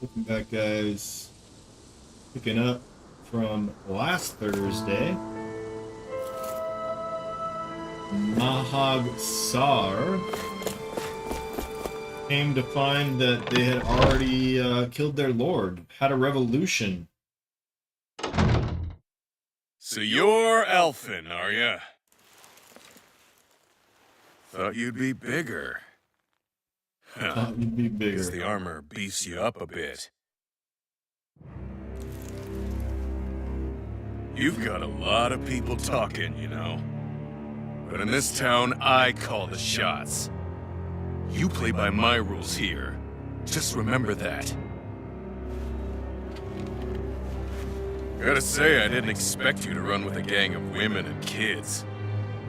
Welcome back, guys. Picking up from last Thursday. Mahag Saar came to find that they had already killed their lord, had a revolution. So you're elfin, are ya? Thought you'd be bigger. Thought you'd be bigger. Guess the armor beefs you up a bit. You've got a lot of people talking, you know. But in this town, I call the shots. You play by my rules here. Just remember that. Gotta say, I didn't expect you to run with a gang of women and kids.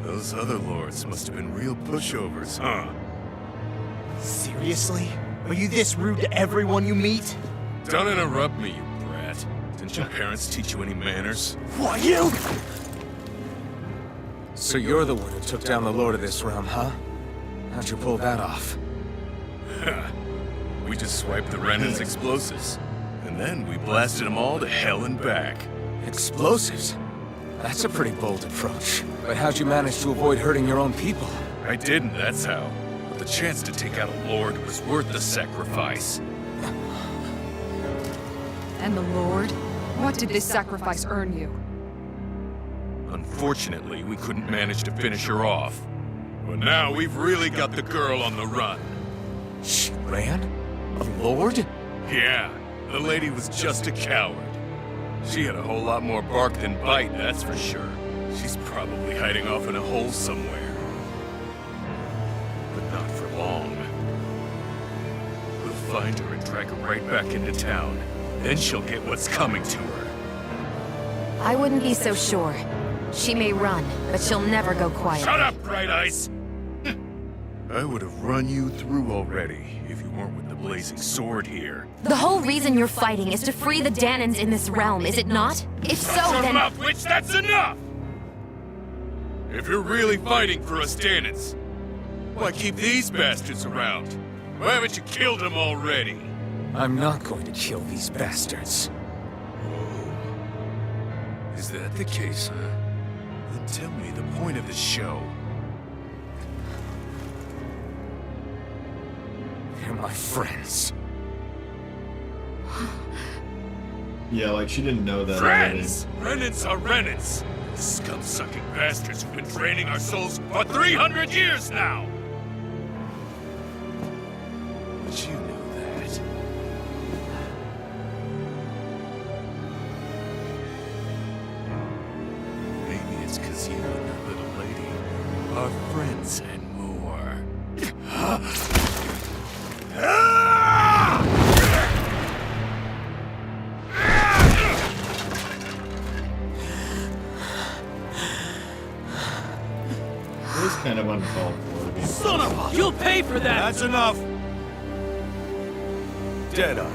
Those other lords must have been real pushovers, huh? Seriously? Are you this rude to everyone you meet? Don't interrupt me, you brat. Didn't your parents teach you any manners? What, you? So you're the one who took down the lord of this realm, huh? How'd you pull that off? We just swiped the Renan's explosives. And then we blasted them all to hell and back. Explosives? That's a pretty bold approach. But how'd you manage to avoid hurting your own people? I didn't, that's how. But the chance to take out a lord was worth the sacrifice. And the Lord? What did this sacrifice earn you? Unfortunately, we couldn't manage to finish her off. But now we've really got the girl on the run. She ran? A lord? Yeah, the lady was just a coward. She had a whole lot more bark than bite, that's for sure. She's probably hiding off in a hole somewhere. But not for long. We'll find her and drag her right back into town. Then she'll get what's coming to her. I wouldn't be so sure. She may run, but she'll never go quiet. Shut up, Bright Eyes! I would have run you through already if you weren't with the blazing sword here. The whole reason you're fighting is to free the Danans in this realm, is it not? If so, Shut then... up, witch, that's enough! If you're really fighting for us Danans, why keep these bastards around? Why haven't you killed them already? I'm not going to kill these bastards. Oh. Is that the case, huh? Then tell me the point of the show. They're my friends. Yeah, like she didn't know that. Friends! Renans are Renans! Scum-sucking bastards who've been draining our souls for 300 years now! But you know that. Maybe it's because you and that little lady are friends and more. It was kind of uncalled for. Son of a... You'll pay for that! That's enough! Deadeye,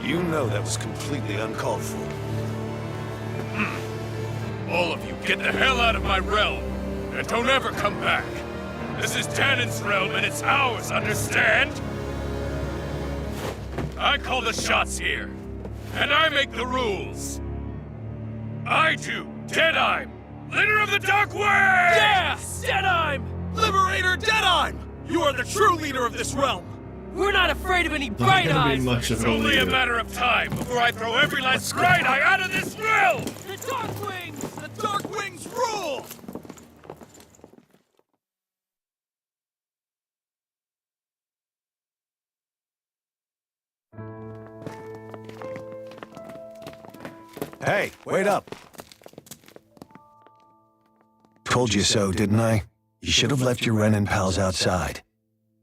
you know that was completely uncalled for. All of you, get the hell out of my realm! And don't ever come back! This is Danan's realm and it's ours, understand? I call the shots here. And I make the rules. I do, Deadeye, leader of the Dark Way! Yeah! Deadeye! Liberator Deadeye! You are the true leader of this realm! We're not afraid of any Not bright gonna be eyes! much of It's a only a leader. matter of time before I throw every last bright eye out of this realm! The Dark Wings! The Dark Wings rule! Hey, wait up! Told you so, didn't I? You should have left your Renan pals outside.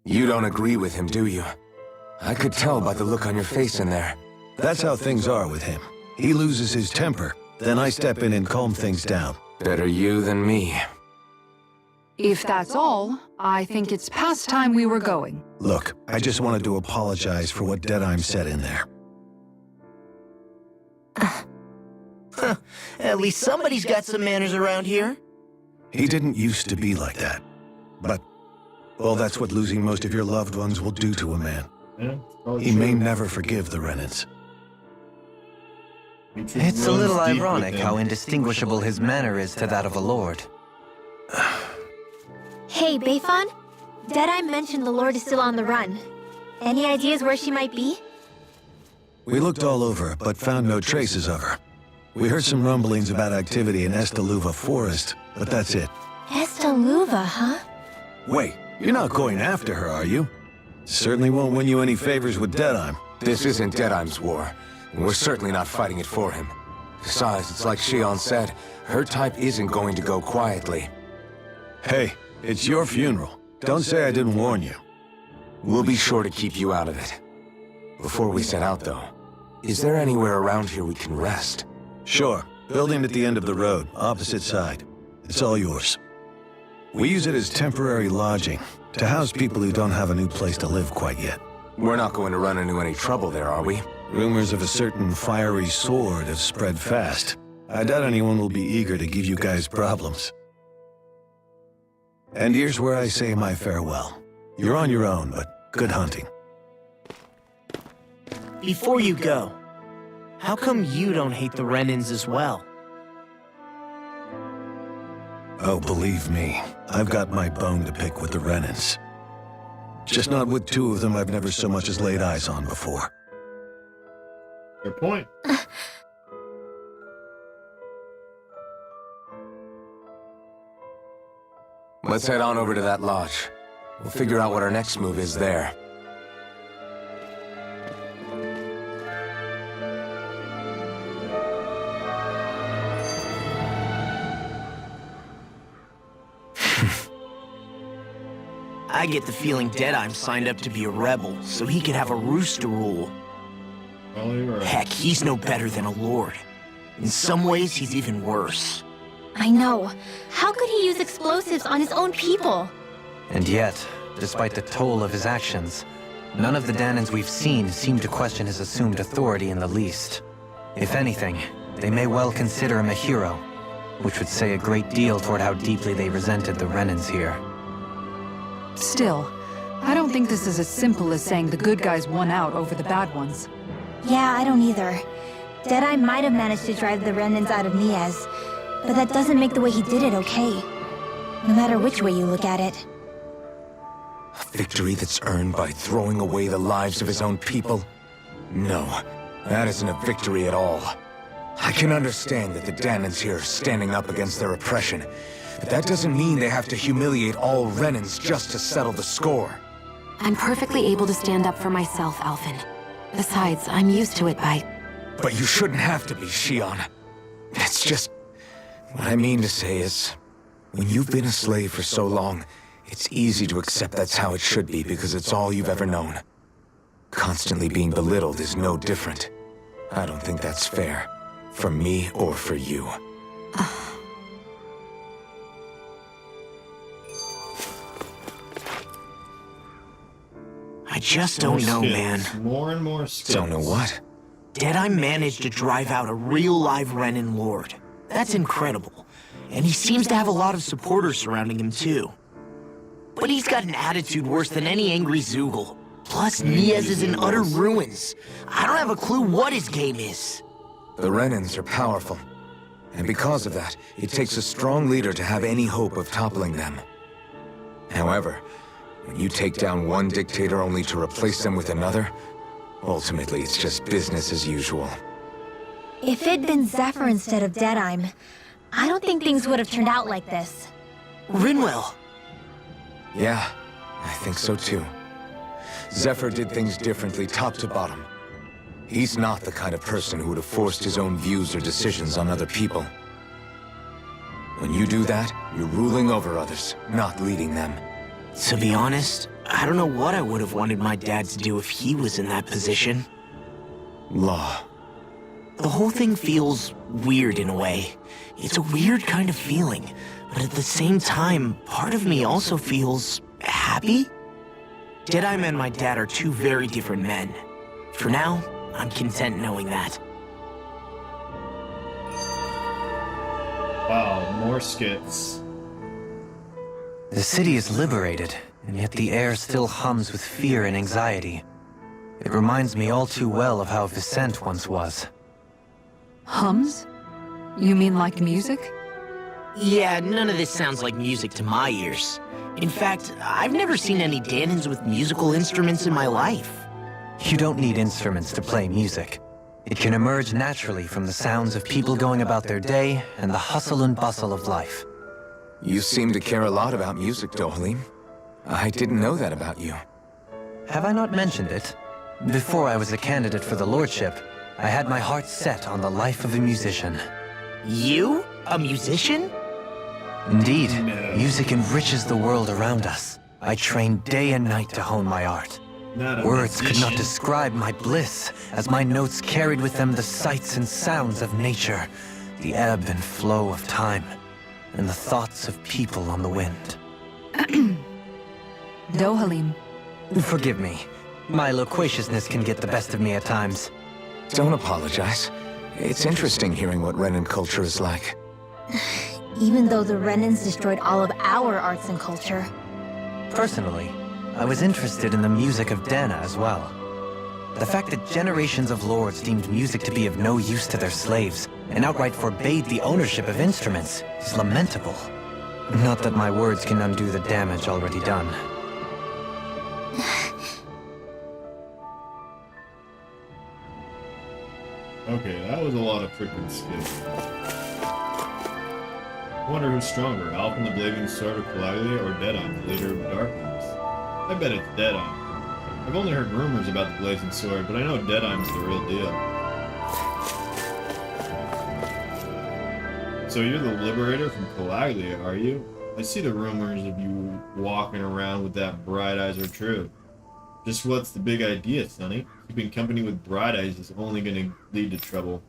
You don't agree with him, do you? I could tell by the look on your face in there. That's how things are with him. He loses his temper, then I step in and calm things down. Better you than me. If that's all, I think it's past time we were going. Look, I just wanted to apologize for what Deadeye said in there. At least somebody's got some manners around here. He didn't used to be like that. But, well, that's what losing most of your loved ones will do to a man. Yeah, probably He true. may never forgive the Renans. Hatred It's a little runs deep ironic within. how indistinguishable his manner is to that of a lord. Hey, Bayfon? Deadeye mentioned the Lord is still on the run. Any ideas where she might be? We looked all over, but found no traces of her. We heard some rumblings about activity in Estaluva Forest, but that's it. Estaluva, huh? Wait, you're not going after her, are you? Certainly won't win you any favors with Deadeye. This isn't Deadeye's war, and we're certainly not fighting it for him. Besides, it's like Shion said, her type isn't going to go quietly. Hey, it's your funeral. Don't say I didn't warn you. We'll be sure to keep you out of it. Before we set out, though, is there anywhere around here we can rest? Sure. Building at the end of the road, opposite side. It's all yours. We use it as temporary lodging, to house people who don't have a new place to live quite yet. We're not going to run into any trouble there, are we? Rumors of a certain fiery sword have spread fast. I doubt anyone will be eager to give you guys problems. And here's where I say my farewell. You're on your own, but good hunting. Before you go, how come you don't hate the Renans as well? Oh, believe me, I've got my bone to pick with the Renans. Just not with two of them I've never so much as laid eyes on before. Fair point. Let's head on over to that lodge. We'll figure out what our next move is there. I get the feeling Deadeye's signed up to be a rebel, so he could have a rooster rule. Probably right. Heck, he's no better than a lord. In some ways, he's even worse. I know. How could he use explosives on his own people? And yet, despite the toll of his actions, none of the Danans we've seen seem to question his assumed authority in the least. If anything, they may well consider him a hero, which would say a great deal toward how deeply they resented the Renans here. Still, I don't think this is as simple as saying the good guys won out over the bad ones. Yeah, I don't either. Deadeye might have managed to drive the Renans out of Niaz, but that doesn't make the way he did it okay. No matter which way you look at it. A victory that's earned by throwing away the lives of his own people? No, that isn't a victory at all. I can understand that the Danans here are standing up against their oppression, but that doesn't mean they have to humiliate all Renans just to settle the score. I'm perfectly able to stand up for myself, Alphen. Besides, I'm used to it by... But you shouldn't have to be, Shion. It's just... What I mean to say is, when you've been a slave for so long, it's easy to accept that's how it should be because it's all you've ever known. Constantly being belittled is no different. I don't think that's fair. For me or for you. I just don't know, man. More and more skills. Don't know what? Deadeye managed to drive out a real live Renan lord. That's incredible. And he seems to have a lot of supporters surrounding him, too. But he's got an attitude worse than any angry Zoogle. Plus, Niaz is in utter ruins. I don't have a clue what his game is. The Renans are powerful. And because of that, it takes a strong leader to have any hope of toppling them. However, when you take down one dictator only to replace them with another, ultimately it's just business as usual. If it'd been Zephyr instead of Deadeye, I don't think things would have turned out like this. Rinwell. Yeah, I think so too. Zephyr did things differently top to bottom. He's not the kind of person who would have forced his own views or decisions on other people. When you do that, you're ruling over others, not leading them. To be honest, I don't know what I would have wanted my dad to do if he was in that position. Law. The whole thing feels weird in a way. It's a weird kind of feeling, but at the same time, part of me also feels happy. Deadeye and my dad are two very different men. For now, I'm content knowing that. Wow, more skits. The city is liberated, and yet the air still hums with fear and anxiety. It reminds me all too well of how Vicente once was. Hums? You mean like music? Yeah, none of this sounds like music to my ears. In fact, I've never seen any Danans with musical instruments in my life. You don't need instruments to play music. It can emerge naturally from the sounds of people going about their day and the hustle and bustle of life. You seem to care a lot about music, Dohalim. I didn't know that about you. Have I not mentioned it? Before I was a candidate for the lordship, I had my heart set on the life of a musician. You? A musician? Indeed, No. music enriches the world around us. I trained day and night to hone my art. Not a Words could not musician. describe my bliss, as my notes carried with them the sights and sounds of nature, the ebb and flow of time, and the thoughts of people on the wind. Dohalim. Forgive me. My loquaciousness can get the best of me at times. Don't apologize. It's interesting hearing what Renan culture is like. Even though the Renans destroyed all of our arts and culture. Personally, I was interested in the music of Dana as well. The fact that generations of lords deemed music to be of no use to their slaves, and outright forbade the ownership of instruments, is lamentable. Not that my words can undo the damage already done. Okay, that was a lot of freaking skip. I wonder who's stronger, Alphen the Blazing Sword of Caligula or Deadeye, the leader of the Darkness? I bet it's Deadeye. I've only heard rumors about the Blazing Sword, but I know Deadeye's the real deal. So you're the Liberator from Caligula, are you? I see the rumors of you walking around with that Bright Eyes are true. Just what's the big idea, Sonny? Keeping company with Bright Eyes is only gonna lead to trouble.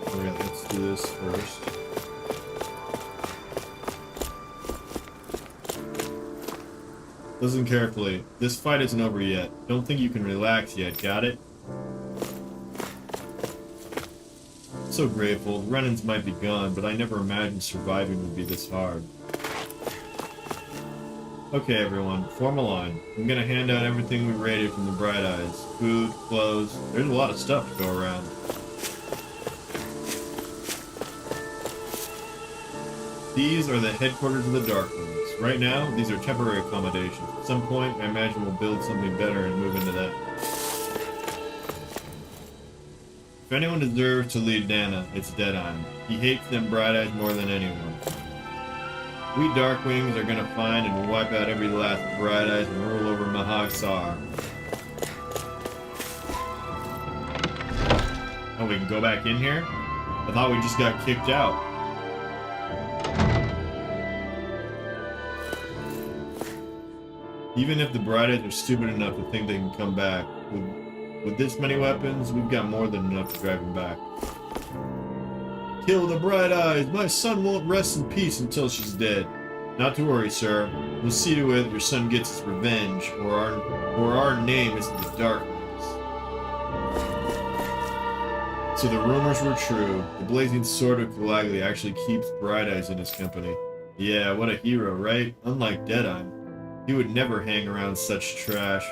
Okay, let's do this first. Listen carefully. This fight isn't over yet. Don't think you can relax yet, got it? So grateful. The Renans might be gone, but I never imagined surviving would be this hard. Okay, everyone, form a line. I'm gonna hand out everything we raided from the Bright Eyes. Food, clothes. There's a lot of stuff to go around. These are the headquarters of the Dark Ones. Right now, these are temporary accommodations. At some point, I imagine we'll build something better and move into that. If anyone deserves to lead Dana, it's Deadeye. He hates them Bright Eyes more than anyone. We Darkwings are gonna find and wipe out every last Bright Eyes and rule over Mahag Saar. Oh, we can go back in here? I thought we just got kicked out. Even if the Bright Eyes are stupid enough to think they can come back, with this many weapons, we've got more than enough to drive them back. Kill the Bright Eyes! My son won't rest in peace until she's dead. Not to worry, sir. We'll see to it your son gets his revenge, or our name is the Darkness. So the rumors were true. The Blazing Sword of Caligula actually keeps Bright Eyes in his company. Yeah, what a hero, right? Unlike Deadeye. He would never hang around such trash.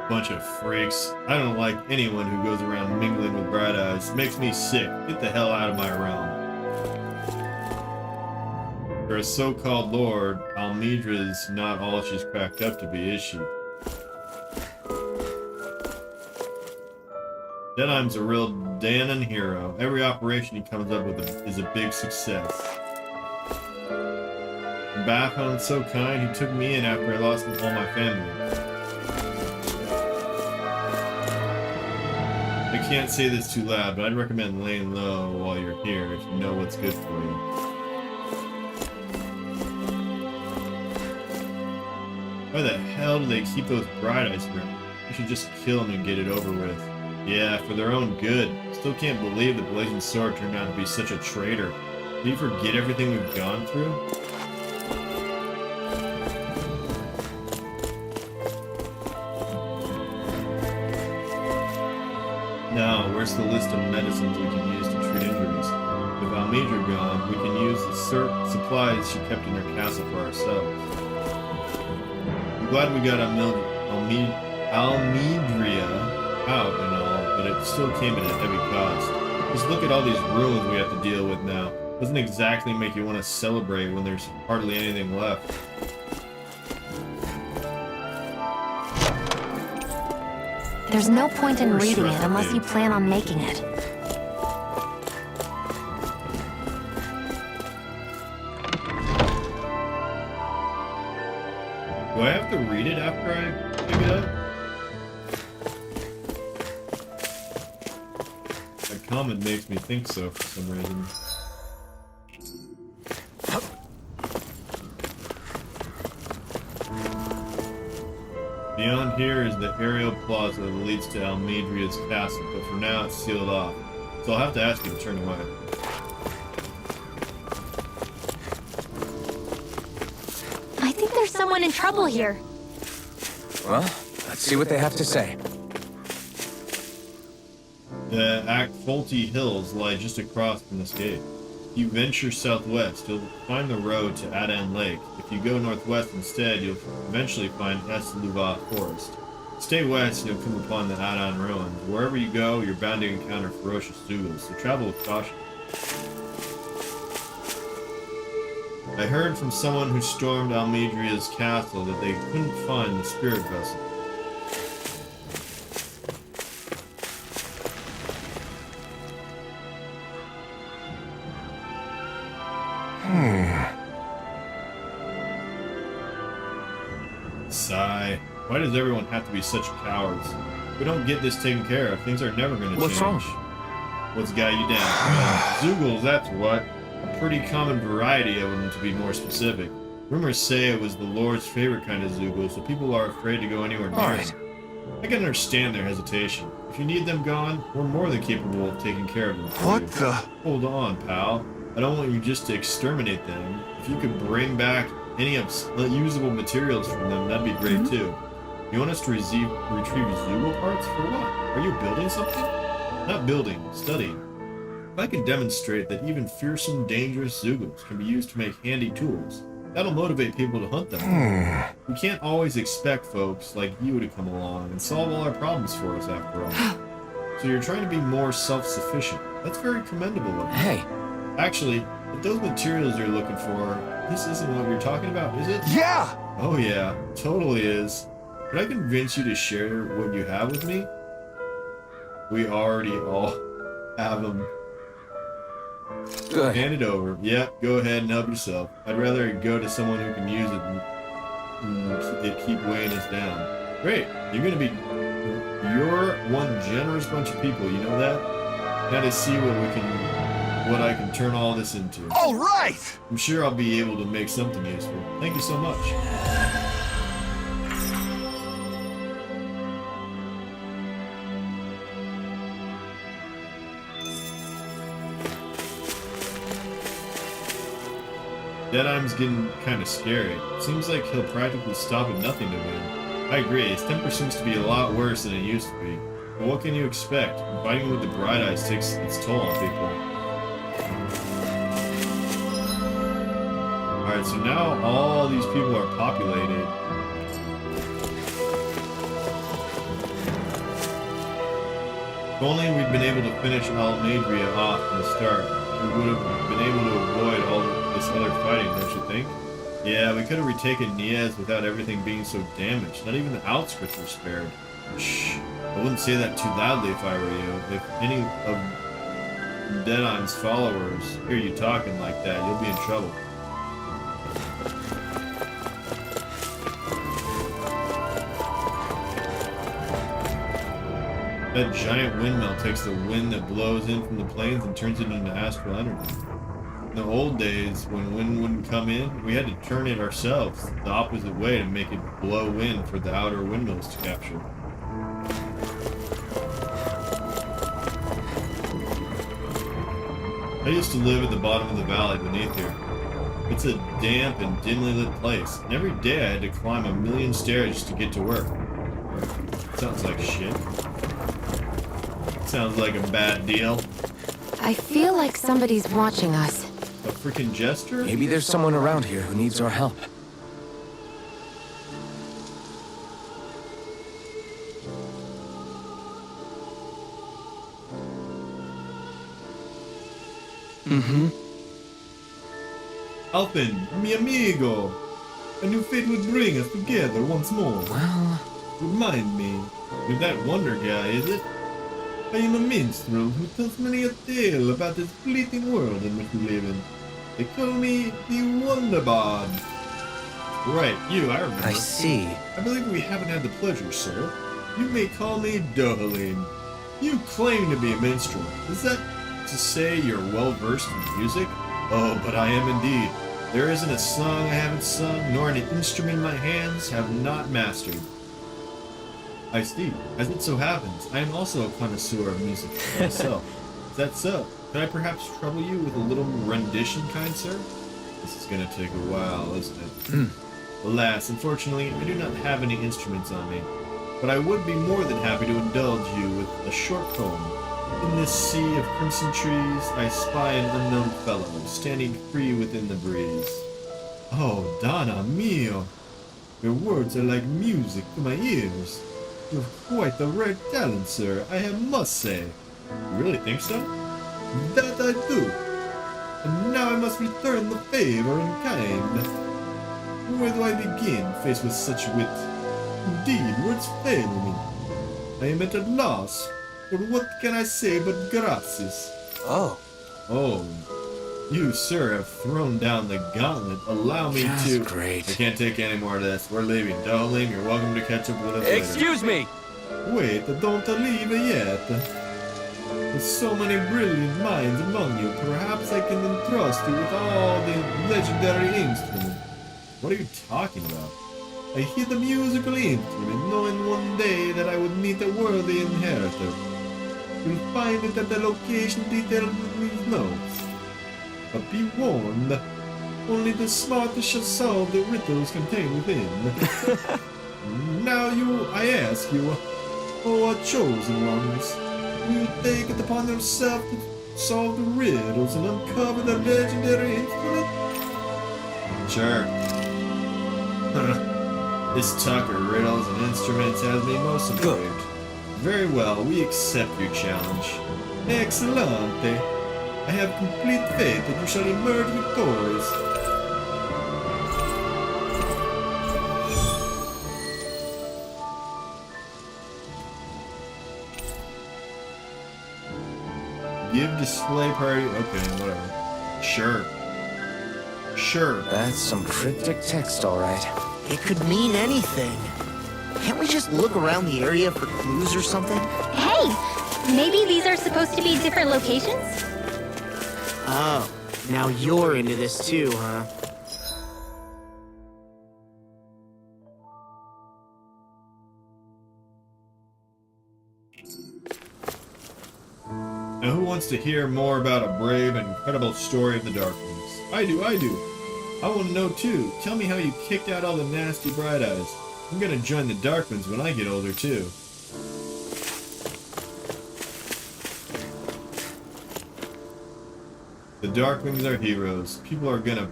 Bunch of freaks. I don't like anyone who goes around mingling with Bright Eyes. Makes me sick. Get the hell out of my realm. For a so-called lord, Almedra's not all she's cracked up to be, is she? Deadeye's a real Danan hero. Every operation he comes up with is a big success. Bathhound's so kind, he took me in after I lost all my family. I can't say this too loud, but I'd recommend laying low while you're here if you know what's good for you. Why the hell do they keep those Bright Eyes around? I should just kill them and get it over with. Yeah, for their own good. Still can't believe the Blazing Sword turned out to be such a traitor. Did you forget everything we've gone through? No, we're Looks the list of medicines we can use to treat injuries. With Almedra gone, we can use the supplies she kept in her castle for ourselves. I'm glad we got Almedria out and all, but it still came at a heavy cost. Just look at all these ruins we have to deal with now. Doesn't exactly make you want to celebrate when there's hardly anything left. There's no point in reading it unless you plan on making it. Do I have to read it after I pick it up? That comment makes me think so for some reason. Beyond here is the aerial plaza that leads to Almedria's castle, but for now it's sealed off. So I'll have to ask you to turn away. I think there's someone in trouble here. Well, let's see what they have to say. The Akfolti Hills lie just across from this gate. If you venture southwest, you'll find the road to Adan Lake. If you go northwest instead, you'll eventually find Es-Luva Forest. Stay west and you'll come upon the Adan ruins. Wherever you go, you're bound to encounter ferocious Zugals, so travel with caution. I heard from someone who stormed Almedria's castle that they couldn't find the spirit vessel. Sigh. Why does everyone have to be such cowards? If we don't get this taken care of, things are never going to change. What's wrong? What's got you down? Zugals, that's what. A pretty common variety of them, to be more specific. Rumors say it was the Lord's favorite kind of Zugal, so people are afraid to go anywhere near Alright. them. I can understand their hesitation. If you need them gone, we're more than capable of taking care of them for What you. the? Hold on, pal. I don't want you just to exterminate them. If you could bring back any usable materials from them, that'd be great too. You want us to retrieve Zugal parts? For what? Are you building something? Not building, studying. If I can demonstrate that even fearsome, dangerous Zugals can be used to make handy tools, that'll motivate people to hunt them. We can't always expect folks like you to come along and solve all our problems for us after all. So you're trying to be more self-sufficient. That's very commendable of you. Hey. Actually, if those materials you're looking for, this isn't what you're talking about, is it? Yeah! Oh yeah, totally is. Can I convince you to share what you have with me? We already all have them. Good. Hand it over. Yep, go ahead and help yourself. I'd rather go to someone who can use it than keep weighing us down. Great, you're one generous bunch of people, you know that? Now to see what I can turn all this into. All right! I'm sure I'll be able to make something useful. Thank you so much. Deadime's getting kind of scary. Seems like he'll practically stop at nothing to win. I agree, his temper seems to be a lot worse than it used to be. But what can you expect? Fighting with the Bright Eyes takes its toll on people. Alright, so now all these people are populated. If only we'd been able to finish Almedria off from the start, we would have been able to avoid all this other fighting, don't you think? Yeah, we could have retaken Niez without everything being so damaged. Not even the outskirts were spared. Shh. I wouldn't say that too loudly if I were you. If any of Deadime's followers hear you talking like that, you'll be in trouble. That giant windmill takes the wind that blows in from the plains and turns it into astral energy. In the old days, when wind wouldn't come in, we had to turn it ourselves the opposite way to make it blow wind for the outer windmills to capture. I used to live at the bottom of the valley beneath here. It's a damp and dimly lit place, and every day I had to climb 1,000,000 stairs just to get to work. Sounds like shit. Sounds like a bad deal. I feel like somebody's watching us. A freaking jester? Maybe there's someone around here who needs our help. Alpin, mi amigo. A new fate would bring us together once more. Well, Remind me, you're that wonder guy, is it? I am a minstrel who tells many a tale about this fleeting world in which we live in. They call me the Wonder Bard. Right, you, I remember. I see. I believe we haven't had the pleasure, sir. You may call me Darling. You claim to be a minstrel. Is that to say you're well-versed in music? Oh, but I am indeed. There isn't a song I haven't sung, nor an instrument my hands have not mastered. I see. As it so happens, I am also a connoisseur of music myself. Is that so? Can I perhaps trouble you with a little rendition, kind sir? This is gonna take a while, isn't it? Alas, unfortunately, I do not have any instruments on me, but I would be more than happy to indulge you with a short poem. In this sea of crimson trees, I spy an unknown fellow, standing free within the breeze. Oh, Donna mio! Your words are like music to my ears. You have quite the rare talent, sir, I must say. You really think so? That I do. And now I must return the favor in kind. Where do I begin, faced with such wit? Indeed, words fail me. I am at a loss. But what can I say but gracias? oh, Oh, you, sir, have thrown down the gauntlet. Allow me that's to... great. I can't take any more of this. We're leaving. Darling, you're welcome to catch up with us later. Excuse me! Wait, don't leave yet. With so many brilliant minds among you, perhaps I can entrust you with all the legendary instruments. What are you talking about? I hid the musical instrument, knowing one day that I would meet a worthy inheritor. You'll find it at the location detailed in these notes. But be warned, only the smartest shall solve the riddles contained within. Now I ask you, O chosen ones, will you take it upon yourself to solve the riddles and uncover the legendary instrument? Sure. This talk of riddles and instruments has me most intrigued. Very well, we accept your challenge. Excellente. I have complete faith that you shall emerge victorious. Give display party. Okay, whatever. Sure. Sure. That's some cryptic text, all right. It could mean anything. Can't we just look around the area for clues or something? Hey! Maybe these are supposed to be different locations? Oh, now you're into this too, huh? Now who wants to hear more about a brave and incredible story of the Darkness? I do. I want to know too. Tell me how you kicked out all the nasty Bright Eyes. I'm gonna join the Dark Ones when I get older too. The Darkwings are heroes. People are going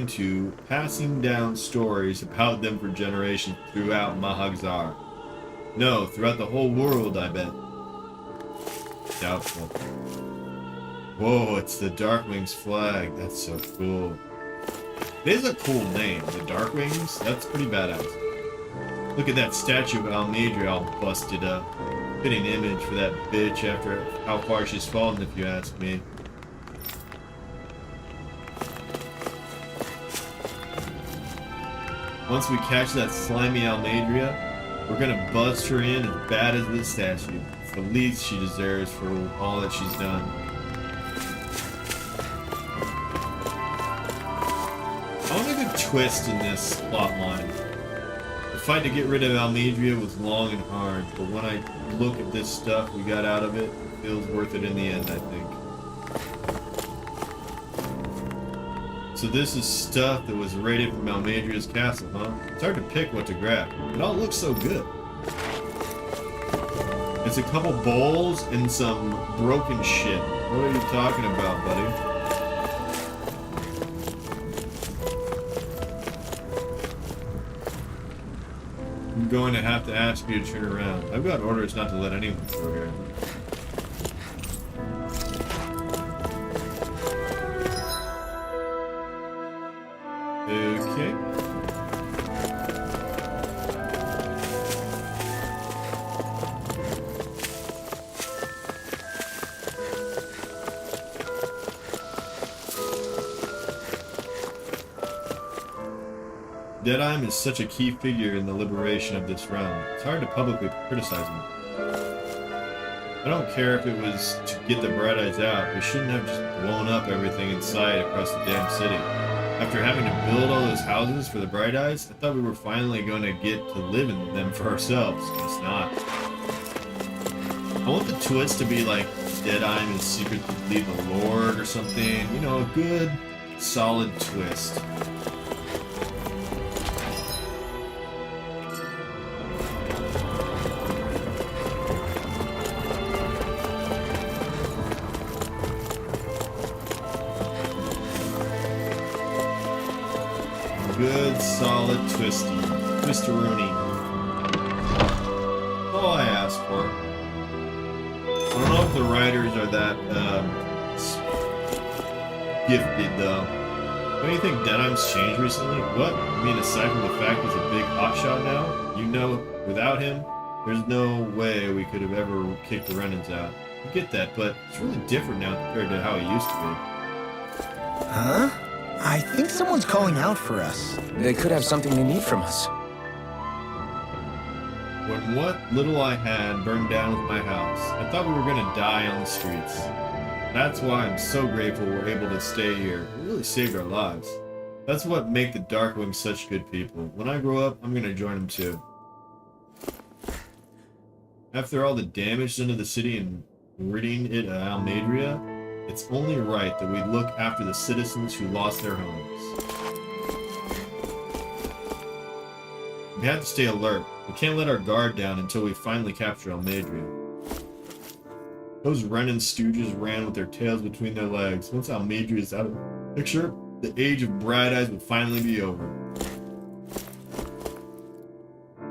to passing down stories about them for generations throughout Mahag. No, throughout the whole world, I bet. Doubtful. Whoa, it's the Darkwings flag. That's so cool. It is a cool name, the Darkwings. That's pretty badass. Look at that statue of Almedria all busted up. Fitting image for that bitch after how far she's fallen, if you ask me. Once we catch that slimy Almedria, we're gonna bust her in as bad as this statue. It's the least she deserves for all that she's done. I want a good twist in this plot line. The fight to get rid of Almedria was long and hard, but when I look at this stuff we got out of it, it feels worth it in the end, I think. So this is stuff that was raided from Almedria's castle, huh? It's hard to pick what to grab. It all looks so good. It's a couple bowls and some broken shit. What are you talking about, buddy? I'm going to have to ask you to turn around. I've got orders not to let anyone through here. Okay. Deadime is such a key figure in the liberation of this realm. It's hard to publicly criticize him. I don't care if it was to get the Bright Eyes out. We shouldn't have just blown up everything in sight across the damn city. After having to build all those houses for the Bright Eyes, I thought we were finally going to get to live in them for ourselves. It's not. I want the twist to be like Deadime is secretly the Lord or something. You know, a good, solid twist. Good, solid twisteroonie. All I asked for. I don't know if the writers are that gifted though. Don't you think Deadime's changed recently? What? I mean, aside from the fact he's a big hotshot now, you know, without him, there's no way we could have ever kicked the Renans out. I get that, but it's really different now compared to how he used to be. Huh? I think someone's calling out for us. They could have something they need from us. When what little I had burned down with my house, I thought we were gonna die on the streets. That's why I'm so grateful we're able to stay here. It really saved our lives. That's what make the Darkwing such good people. When I grow up, I'm gonna join them too. After all the damage done to the city and ridding it of Almedria, it's only right that we look after the citizens who lost their homes. We have to stay alert. We can't let our guard down until we finally capture Almedria. Those Renan stooges ran with their tails between their legs. Once Almedria is out of the picture, the age of Bright Eyes would finally be over.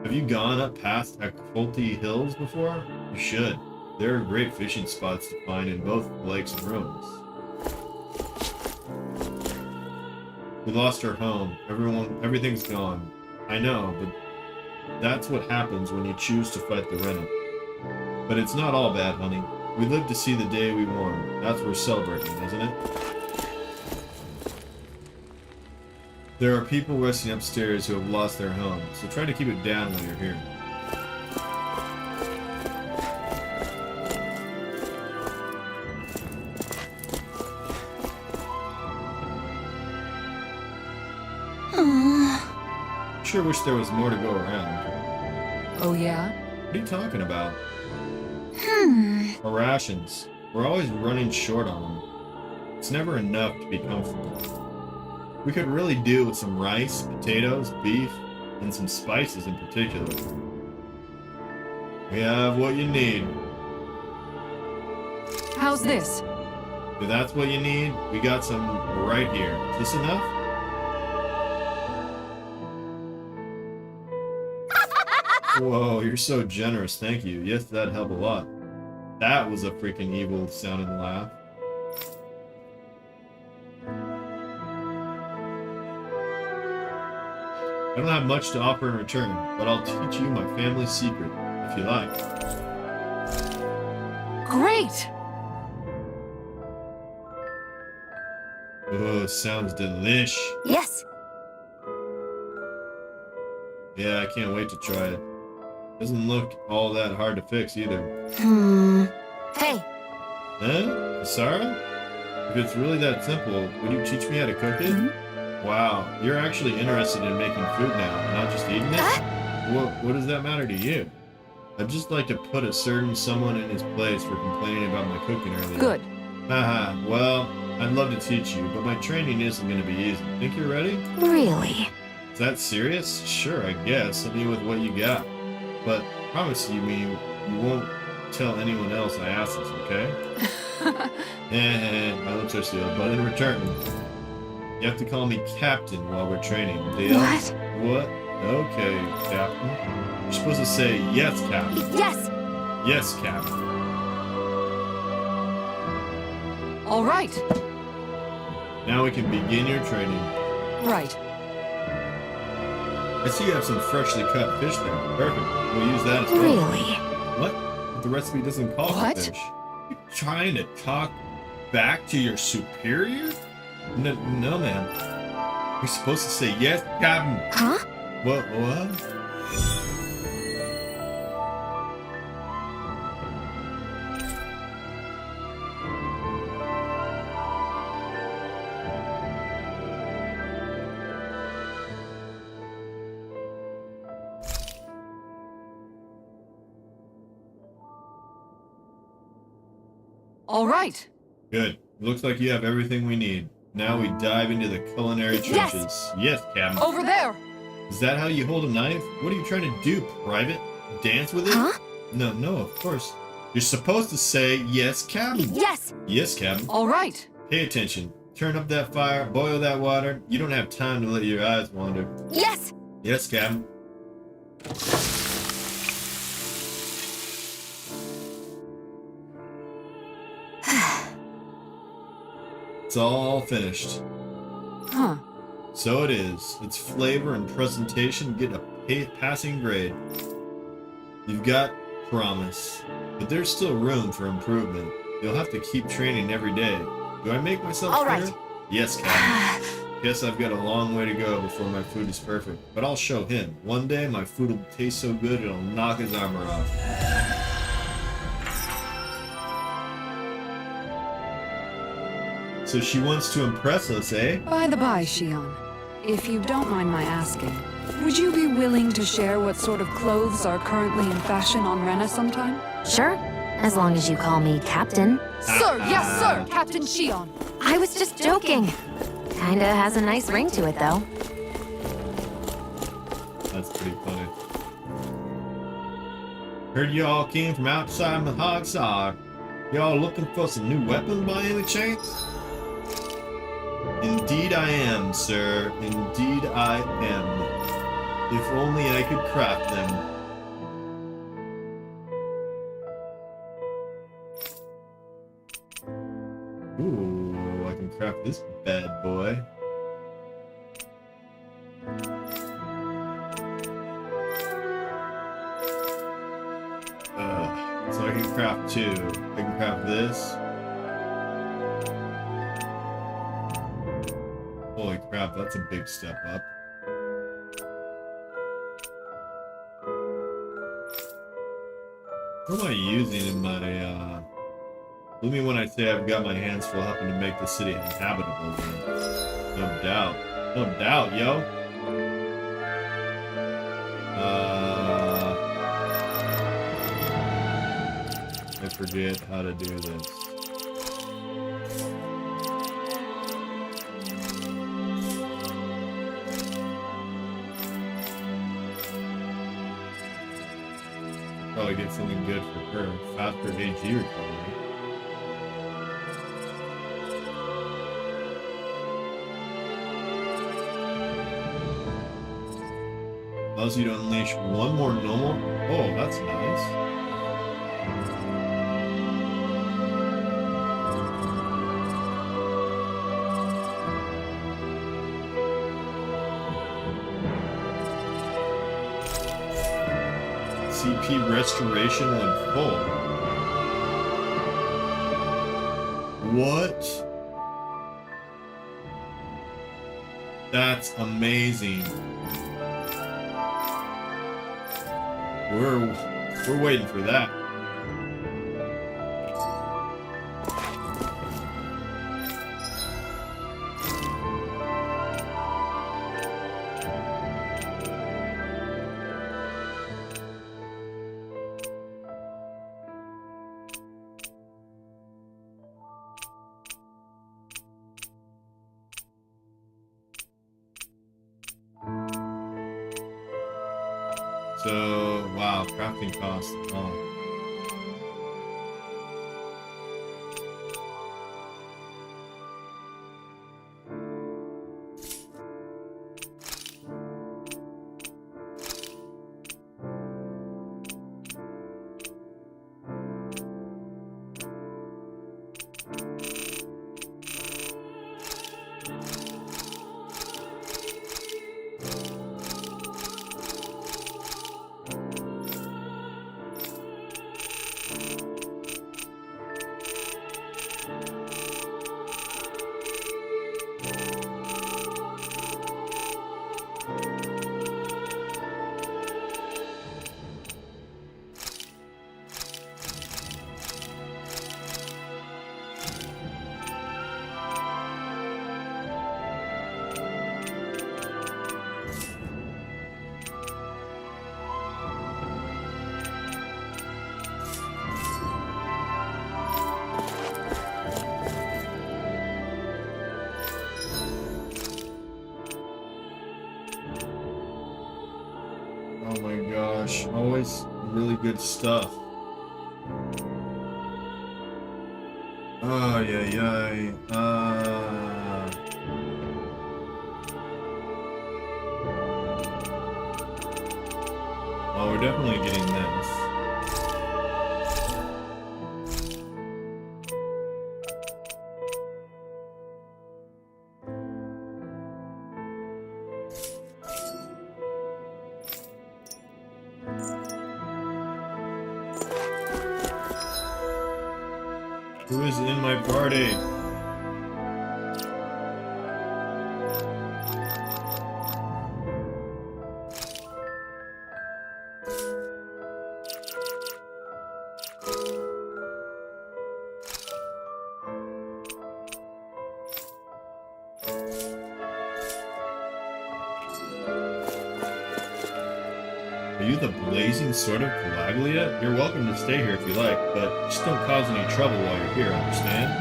Have you gone up past Acolti Hills before? You should. There are great fishing spots to find in both lakes and ruins. We lost our home. Everything's gone. I know, but that's what happens when you choose to fight the Renan. But it's not all bad, honey. We live to see the day we won. That's worth celebrating, isn't it? There are people resting upstairs who have lost their homes, so try to keep it down when you're here. Sure wish there was more to go around. Oh yeah? What are you talking about? Our rations. We're always running short on them. It's never enough to be comfortable. We could really do with some rice, potatoes, beef, and some spices in particular. We have what you need. How's this? If that's what you need, we got some right here. Is this enough? Whoa, you're so generous, thank you. Yes, that'd help a lot. That was a freaking evil sounding laugh. I don't have much to offer in return, but I'll teach you my family's secret, if you like. Great! Oh, sounds delish. Yes. Yeah, I can't wait to try it. Doesn't look all that hard to fix either. Hey. Huh? Sarah? If it's really that simple, would you teach me how to cook it? Wow, you're actually interested in making food now, not just eating it? What does that matter to you? I'd just like to put a certain someone in his place for complaining about my cooking earlier. Good. Haha, well, I'd love to teach you, but my training isn't going to be easy. Think you're ready? Really? Is that serious? Sure, I guess. Hit me with what you got. But promise you won't tell anyone else I asked this, okay? I don't trust you, but in return, you have to call me Captain while we're training. Deal? What? What? Okay, Captain. You're supposed to say yes, Captain. Yes! Yes, Captain. All right. Now we can begin your training. Right. I see you have some freshly cut fish there. Perfect. We'll use that as well. Really? What? But the recipe doesn't call for What? fish. You trying to talk back to your superior? No, no, man. We're supposed to say yes, Captain. Huh? What? All right. Good. Looks like you have everything we need. Now we dive into the culinary Yes! trenches. Yes, Captain. Over there. Is that how you hold a knife? What are you trying to do, Private? Dance with it? Huh? No, of course. You're supposed to say yes, Captain. Yes! Yes, Captain. All right. Pay attention. Turn up that fire, boil that water. You don't have time to let your eyes wander. Yes! Yes, Captain. It's all finished. Huh. So it is. Its flavor and presentation get a passing grade. You've got promise, but there's still room for improvement. You'll have to keep training every day. Do I make myself All clear? right. Yes, Captain. Guess I've got a long way to go before my food is perfect, but I'll show him. One day my food will taste so good it'll knock his armor off. So she wants to impress us, eh? By the by, Shion, if you don't mind my asking, would you be willing to share what sort of clothes are currently in fashion on Rena sometime? Sure. As long as you call me Captain. Sir, yes, sir, Captain Shion. I was just joking. Kinda has a nice ring to it, though. That's pretty funny. Heard y'all came from outside Mahag, Saar. Y'all looking for some new weapons by any chance? Indeed I am, sir. Indeed I am. If only I could craft them. Ooh, I can craft this bad boy. So I can craft two. I can craft this. Holy crap, that's a big step up. What am I using in my, Believe me when I say I've got my hands full helping to make the city inhabitable again. No doubt. No doubt, yo. I forget how to do this. Probably get something good for her. Faster AG recovery. Allows you to unleash one more normal. Oh, that's nice. CP restoration when full. What? That's amazing. We're waiting for that. So, wow, crafting costs. Oh. always really good stuff. Oh, yeah. Oh, we're definitely getting this. Who is in my party? Are you the blazing sword of Calaglia? You're welcome to stay here if you like, but just don't cause any trouble while you're here, understand?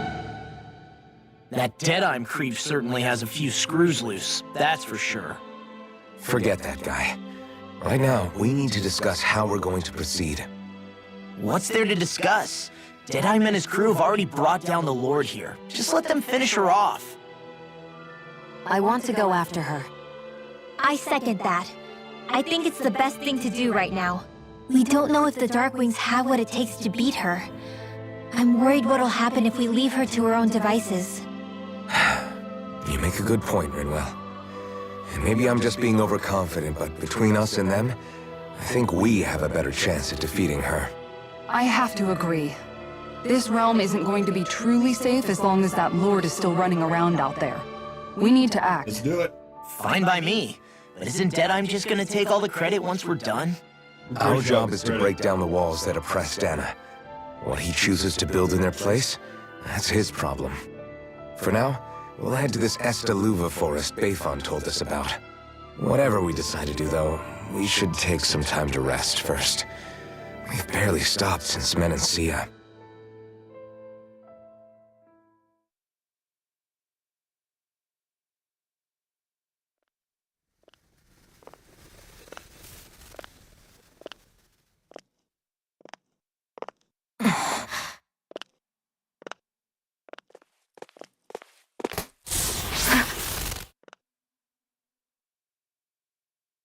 That Deadeye creep certainly has a few screws loose, that's for sure. Forget that guy. Right now, we need to discuss how we're going to proceed. What's there to discuss? Deadeye and his crew have already brought down the Lord here. Just let them finish her off. I want to go after her. I second that. I think it's the best thing to do right now. We don't know if the Darkwings have what it takes to beat her. I'm worried what'll happen if we leave her to her own devices. You make a good point, Rinwell. And maybe I'm just being overconfident, but between us and them, I think we have a better chance at defeating her. I have to agree. This realm isn't going to be truly safe as long as that Lord is still running around out there. We need to act. Let's do it. Fine by me. But isn't Deadeye just gonna take all the credit once we're done? Our job is to break down the walls that oppress Dana. What he chooses to build in their place, that's his problem. For now, we'll head to this Estaluva forest Bayfon told us about. Whatever we decide to do, though, we should take some time to rest first. We've barely stopped since Menancia.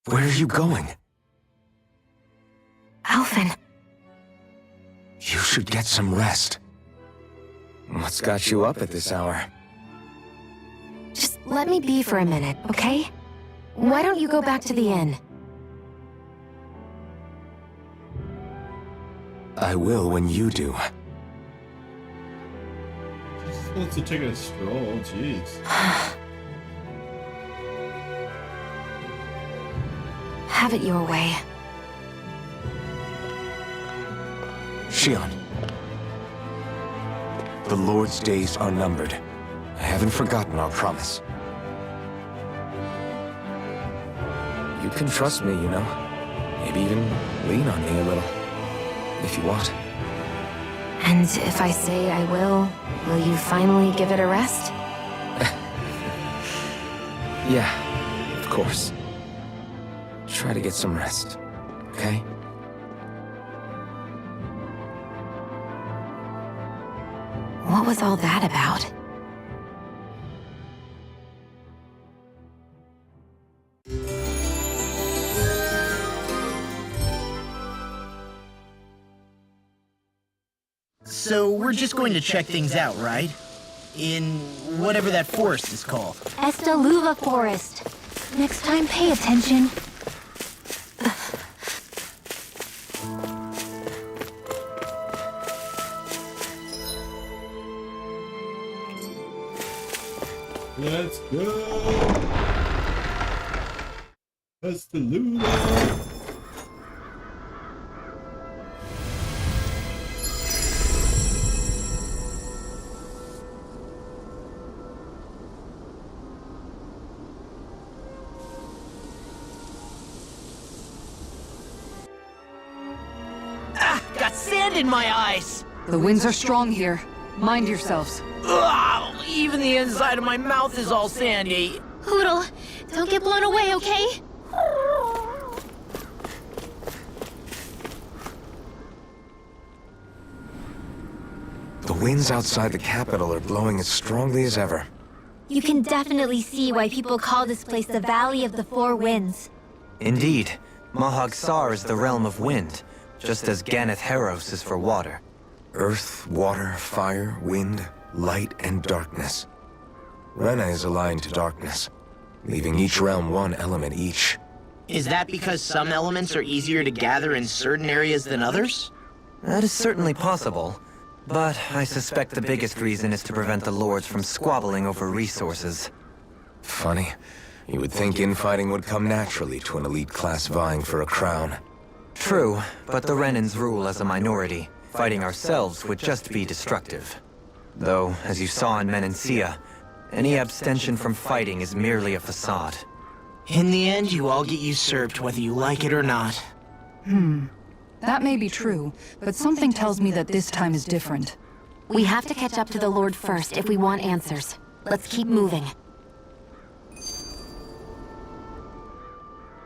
Where are you going? Alphen. You should get some rest. What's got you up at this hour? Just let me be for a minute, okay? Why don't you go back to the inn? I will when you do. Just wants to take a stroll, jeez. Have it your way. Shion. The Lord's days are numbered. I haven't forgotten our promise. You can trust me, you know. Maybe even lean on me a little. If you want. And if I say I will you finally give it a rest? Yeah, of course. Try to get some rest, okay? What was all that about? So we're just going to check things out, right? In whatever that forest is called. Estaluva Forest. Next time, pay attention. Let's go! That's the Luna! Ah! Got sand in my eyes! The winds are strong here. Mind yourselves. Ugh, even the inside of my mouth is all sandy. Hoodle, don't get blown away, okay? The winds outside the capital are blowing as strongly as ever. You can definitely see why people call this place the Valley of the Four Winds. Indeed, Mahag Saar is the realm of wind, just as Ganeth Heros is for water. Earth, water, fire, wind, light, and darkness. Rena is aligned to darkness, leaving each realm one element each. Is that because some elements are easier to gather in certain areas than others? That is certainly possible, but I suspect the biggest reason is to prevent the lords from squabbling over resources. Funny. You would think infighting would come naturally to an elite class vying for a crown. True, but the Renans rule as a minority. Fighting ourselves would just be destructive. Though, as you saw in Menancia, any abstention from fighting is merely a facade. In the end, you all get usurped whether you like it or not. That may be true, but something tells me that this time is different. We have to catch up to the Lord first if we want answers. Let's keep moving.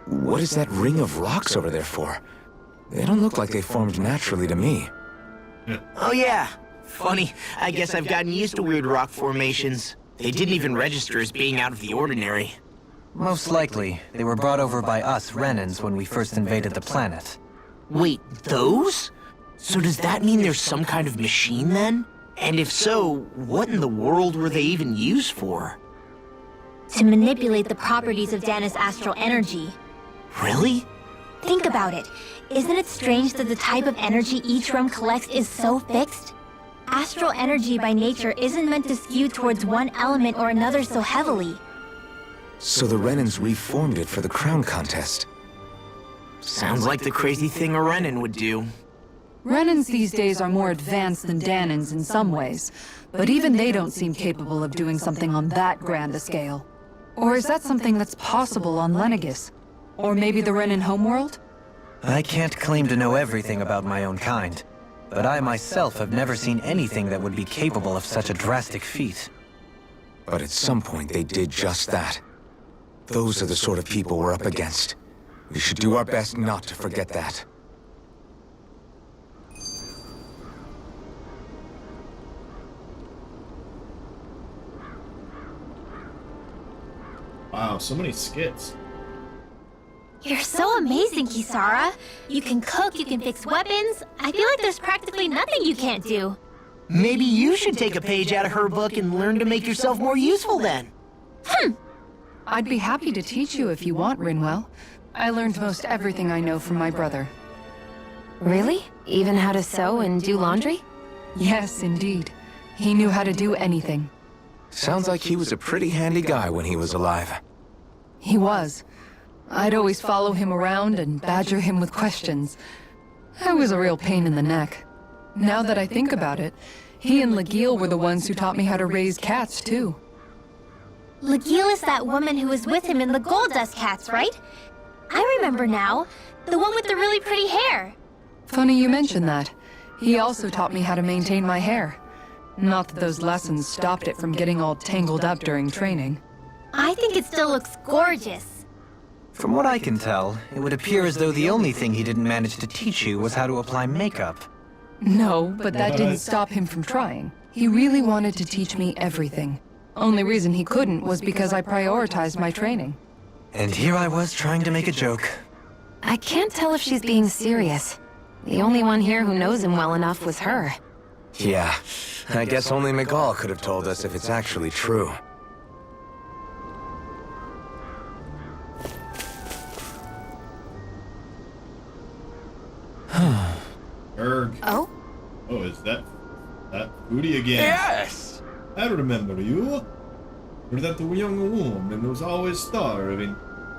What is that ring of rocks over there for? They don't look like they formed naturally to me. Oh yeah. Funny, I guess I've gotten used to weird rock formations. They didn't even register as being out of the ordinary. Most likely, they were brought over by us Renans when we first invaded the planet. Wait, those? So does that mean there's some kind of machine then? And if so, what in the world were they even used for? To manipulate the properties of Dana's astral energy. Really? Think about it. Isn't it strange that the type of energy each realm collects is so fixed? Astral energy by nature isn't meant to skew towards one element or another so heavily. So the Renans reformed it for the crown contest. Sounds like the crazy thing a Renan would do. Renans these days are more advanced than Danans in some ways, but even they don't seem capable of doing something on that grand a scale. Or is that something that's possible on Lenegis? Or maybe the Renan homeworld? I can't claim to know everything about my own kind, but I myself have never seen anything that would be capable of such a drastic feat. But at some point they did just that. Those are the sort of people we're up against. We should do our best not to forget that. Wow, so many skits. You're so amazing, Kisara. You can cook, you can fix weapons. I feel like there's practically nothing you can't do. Maybe you should take a page out of her book and learn to make yourself more useful then. I'd be happy to teach you if you want, Rinwell. I learned most everything I know from my brother. Really? Even how to sew and do laundry? Yes, indeed. He knew how to do anything. Sounds like he was a pretty handy guy when he was alive. He was. I'd always follow him around and badger him with questions. I was a real pain in the neck. Now that I think about it, he and Legil were the ones who taught me how to raise cats, too. Legil is that woman who was with him in the Gold Dust Cats, right? I remember now. The one with the really pretty hair. Funny you mention that. He also taught me how to maintain my hair. Not that those lessons stopped it from getting all tangled up during training. I think it still looks gorgeous. From what I can tell, it would appear as though the only thing he didn't manage to teach you was how to apply makeup. No, but that didn't stop him from trying. He really wanted to teach me everything. Only reason he couldn't was because I prioritized my training. And here I was trying to make a joke. I can't tell if she's being serious. The only one here who knows him well enough was her. Yeah, I guess only Miguel could have told us if it's actually true. Erg. Oh? Oh, is that Foodie again? Yes! I remember you. You're that young woman who's always starving.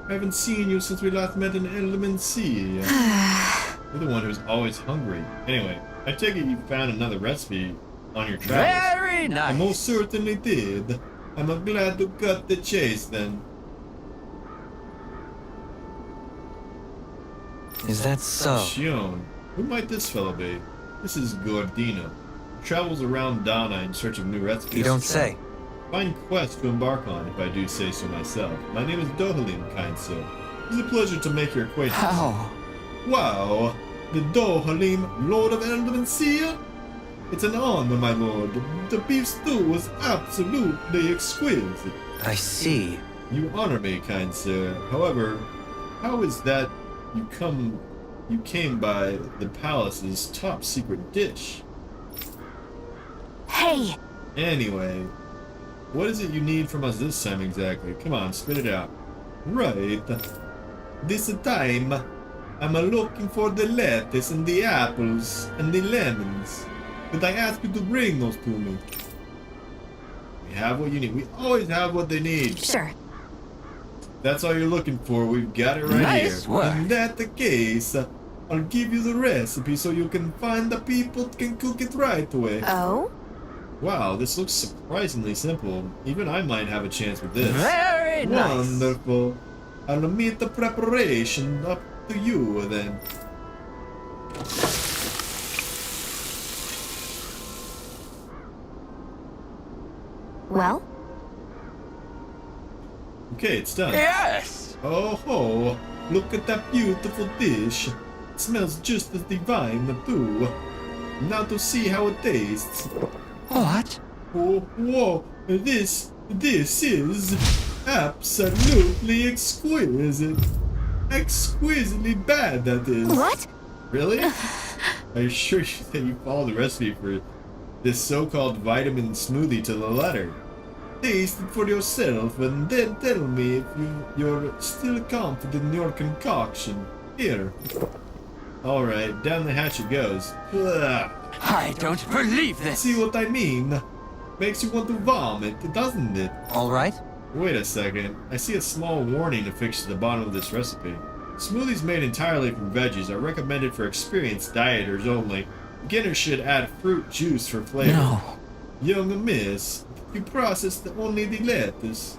I haven't seen you since we last met in Element C. You're the one who's always hungry. Anyway, I take it you found another recipe on your travels. Very I nice. most certainly did. I'm glad to cut the chase then. Is that so? Shion, who might this fellow be? This is Gordino. He travels around Dana in search of new recipes. You don't say. Fine quest to embark on, if I do say so myself. My name is Dohalim, kind sir. It's a pleasure to make your acquaintance. How? Wow, the Dohalim, Lord of Eldamansia? It's an honor, my lord. The beef stew was absolutely exquisite. I see. You honor me, kind sir. However, how is that you came by the palace's top secret dish? Hey! Anyway, what is it you need from us this time exactly? Come on, spit it out. Right. This time, I'm looking for the lettuce and the apples and the lemons. But I ask you to bring those to me. We have what you need. We always have what they need. Sure. That's all you're looking for. We've got it right Nice here. work. In that the case, I'll give you the recipe so you can find the people that can cook it right away. Oh? Wow, this looks surprisingly simple. Even I might have a chance with this. Very nice. Wonderful. I'll meet the preparation up to you then. Well? Okay, it's done. Yes! Oh ho! Look at that beautiful dish. It smells just as divine too. Now to see how it tastes. What? Oh, whoa! This is absolutely exquisite. Exquisitely bad, that is. What? Really? Are you sure that you follow the recipe for this so-called vitamin smoothie to the letter? Taste it for yourself and then tell me if you're still confident in your concoction. Here. Alright, down the hatch it goes. Ugh. I don't believe this! See what I mean? Makes you want to vomit, doesn't it? Alright. Wait a second. I see a small warning affixed to the bottom of this recipe. Smoothies made entirely from veggies are recommended for experienced dieters only. Beginners should add fruit juice for flavor. No. Young miss, you processed only the lettuce.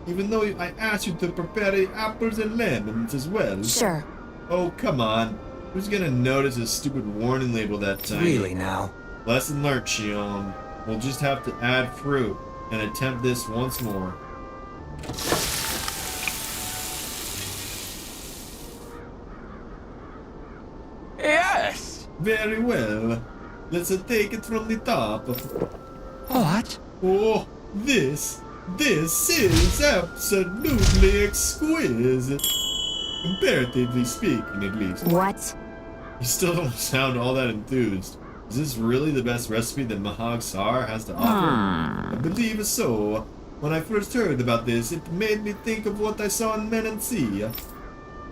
Even though I asked you to prepare the apples and lemons as well. Sure. Oh, come on. Who's gonna notice a stupid warning label that time? Really now? Lesson learned, Shion. We'll just have to add fruit and attempt this once more. Yes! Very well. Let's take it from the top. What? Oh, this is absolutely exquisite. Comparatively speaking, at least. What? You still don't sound all that enthused. Is this really the best recipe that Mahag Saar has to offer? I believe so. When I first heard about this, it made me think of what I saw in Men and Sea.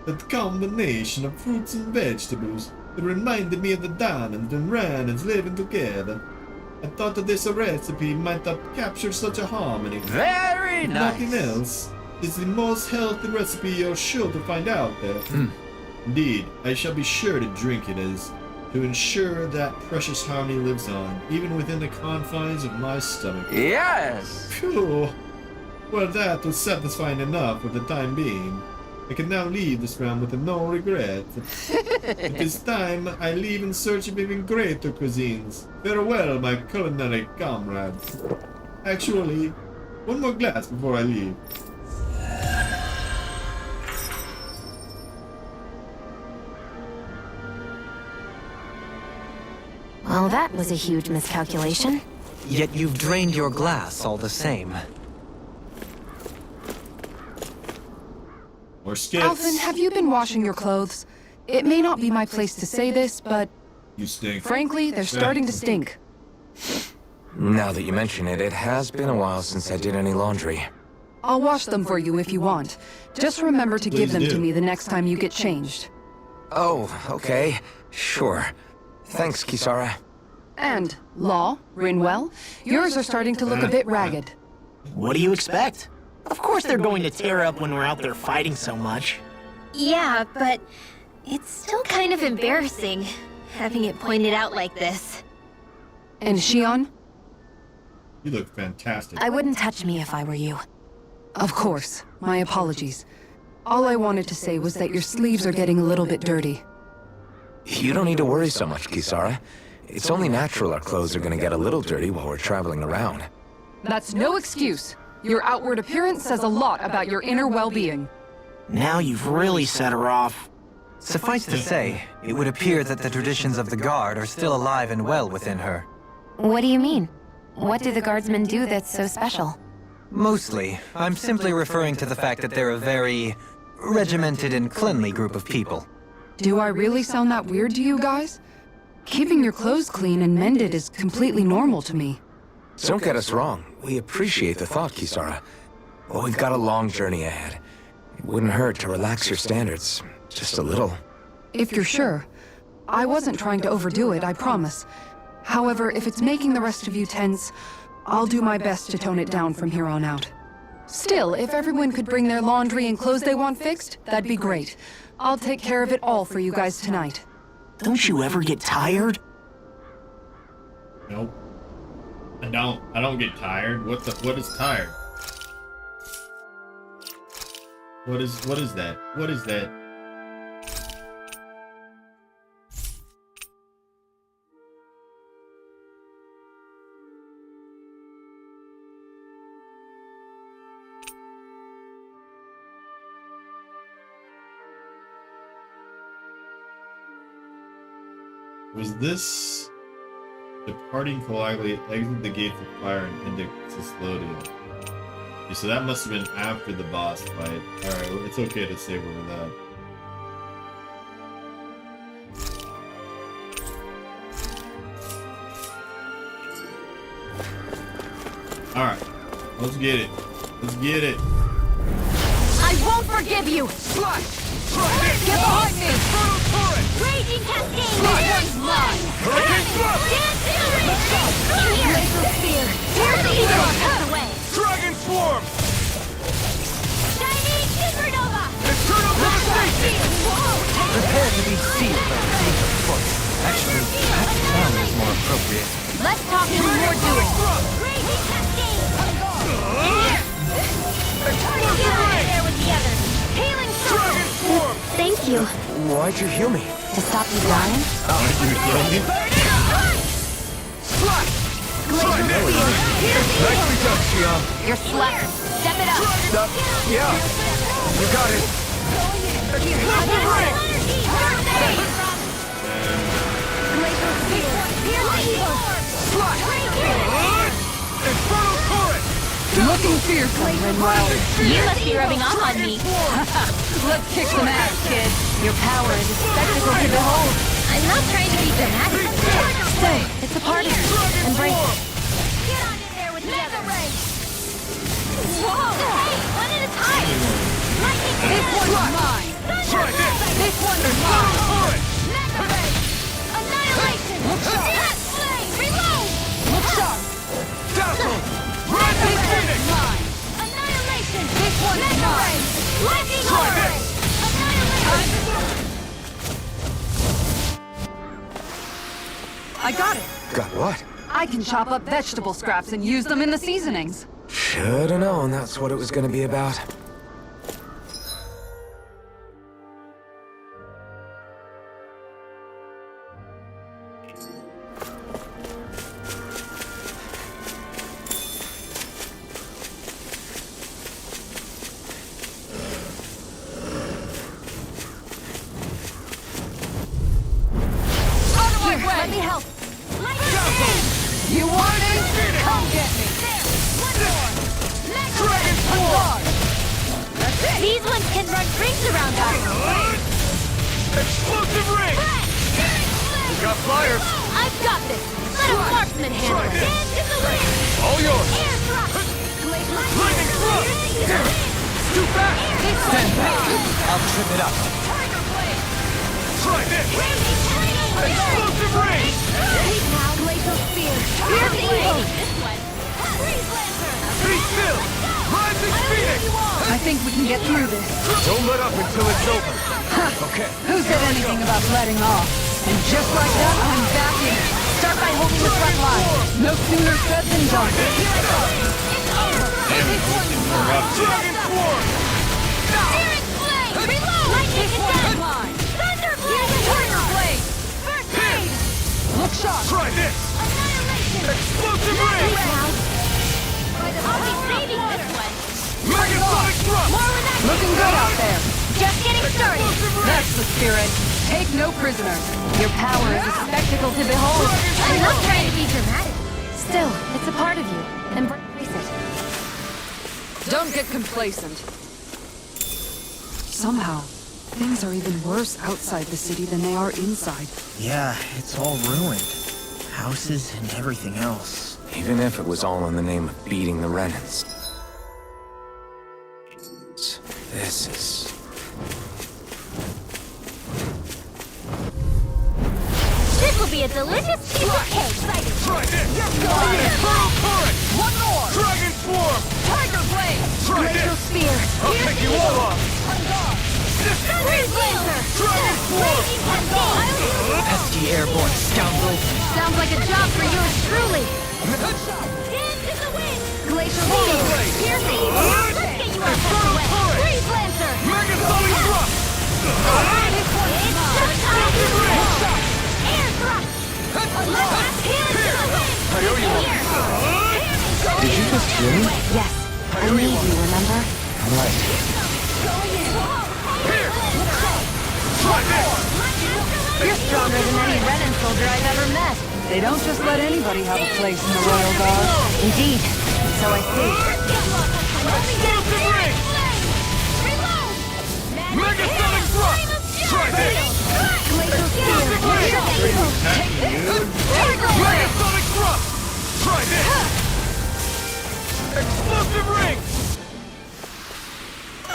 That combination of fruits and vegetables. It reminded me of the Danans and Ranans living together. I thought that this recipe might have captured such a harmony. Very If nice. nothing else, it's the most healthy recipe you're sure to find out there. Indeed, I shall be sure to drink it as to ensure that precious harmony lives on, even within the confines of my stomach. Yes! Phew! Well, that was satisfying enough for the time being. I can now leave this round with no regret. But this time, I leave in search of even greater cuisines. Farewell, my culinary comrades. Actually, one more glass before I leave. Well, that was a huge miscalculation. Yet you've drained your glass all the same. More skits. Alvin, have you been washing your clothes? It may not be my place to say this, but You stink. frankly, they're starting to stink. Now that you mention it, it has been a while since I did any laundry. I'll wash them for you if you want. Just remember to give Please them do. to me the next time you get changed. Oh, okay. Sure. Thanks, Kisara. And, Law, Rinwell, yours are starting to look a bit ragged. What do you expect? Of course they're going to tear up when we're out there fighting so much. Yeah, but it's still kind of embarrassing having it pointed out like this. And Shion? You look fantastic. I wouldn't touch me if I were you. Of course. My apologies. All I wanted to say was that your sleeves are getting a little bit dirty. You don't need to worry so much, Kisara. It's only natural our clothes are gonna get a little dirty while we're traveling around. That's no excuse. Your outward appearance says a lot about your inner well-being. Now you've really set her off. Suffice to say, it would appear that the traditions of the Guard are still alive and well within her. What do you mean? What do the guardsmen do that's so special? Mostly, I'm simply referring to the fact that they're a very regimented and cleanly group of people. Do I really sound that weird to you guys? Keeping your clothes clean and mended is completely normal to me. Don't get us wrong. We appreciate the thought, Kisara. But we've got a long journey ahead. It wouldn't hurt to relax your standards. Just a little. If you're sure. I wasn't trying to overdo it, I promise. However, if it's making the rest of you tense, I'll do my best to tone it down from here on out. Still, if everyone could bring their laundry and clothes they want fixed, that'd be great. I'll take care of it all for you guys tonight. Don't you ever get tired? Nope. I don't get tired. What is tired? What is that? What is that? Was this departing quietly, exit the gates of fire and head to Custodian? Okay, so that must have been after the boss fight. Alright, well, it's okay to save over that. Alright, let's get it. Let's get it. I won't forgive you! Slash! Get behind me! Infernal turret! Raging cascade! One's mine! Hurricane thrust! Laser spear! Here's the evil out the way! Dragon swarm! Shining supernova! Eternal devastation! Prepare to be sealed by the Saber Foot. Actually, that sound is more appropriate. Let's talk some more duels! Raging cascade! Explosive ray! There with the others! Healing Dragon swarm! Thank you. Why'd you heal me? To stop you dying? Slash! Glacial spear! Nicely done, Xion! You're slapping! Step it up! Yeah! You got it! Explosive ray! Glacial spear! Here's the evil! Slash! Infernal turret! Looking fearsome, Rinwell. You must be rubbing off on me. Let's kick some ass, kid. Your power is a spectacle to behold. I'm not trying to be dramatic. Stay. It's a party. Embrace it. Get on in there with the others. Whoa! Hey, one at a time. Lightning This one's mine. Try this! This one's Infernal mine. turret! Mega ray. Annihilation. Look sharp. Death flame. Reload. Look sharp. Dazzle! Rising This Phoenix! one's mine. Annihilation. This one's Mega ray. mine. Lightning Try ray. this! Annihilation. I got it. Got what? I can chop up vegetable scraps and use them in the seasonings. Should've known that's what it was gonna be about. Out of my Here, let me way. help. Lightning. You want it? Come get me. There. One more. Mega Dragon ray. swarm! These ones can run rings around us. Explosive ring! We got flyers! I've got this. Let a marksman handle it. Dance in the wind. All yours! Air thrust. Lightning thrust! Too fast! Stand back. I'll trip it up. Tiger blade. Try this! Explosive ring! Leap now. Glacial spear. Here's the evil. This one. Freeze lancer. Be still! Rising Phoenix! I think we can get through this. Don't let up until it's over. Okay. Who said anything about letting off? And just like that, I'm back in it. Start by holding the front line. No sooner said than done. This one's mine. Dragon swarm! Searing flame. Reload. Lightning This is one's down. mine. Thunder blade. Thunder blade. First aid. Look sharp. Try this! Annihilation. Explosive ring! Now. I'll be saving this one. Megasonic thrust! More with that. Looking good out there. Just getting started. Explosive ring! That's the spirit. Take no prisoners. Your power is a spectacle to behold. I'm not trying to be dramatic. Embrace it. Don't get complacent. Somehow, things are even worse outside the city than they are inside. Yeah, it's all ruined. Houses and everything else. Even if it was all in the name of beating the Renans. This is... This will be a delicious piece of cake. Try this! Try this! Pearl Current! One more! Dragon Swarm! Tiger Blade! Try Glacial this! Spear. I'll take you all off! Thunder Blazer! Dragon Swarm! Raging Cascade! Pesky airborne scoundrel. Sounds like a job for yours truly. Dance in the wind! Glacial Motor Spear! Blade! Pierce the evil! Let's get you out of the way! Freeze Lancer! Megasonic Thrust! It's showtime! Air Thrust! Healing to the wind! I owe you one. Did you just hear me? Yes. I need you, remember? Right. Try this! You're stronger than any Renan soldier I've ever met. They don't just let anybody have a place in the Royal Guard. Indeed. So I see. Explosive Ring! Megasonic Thrust! Try this! Glacial Spear. Megasonic Thrust! Try this! Explosive Ring!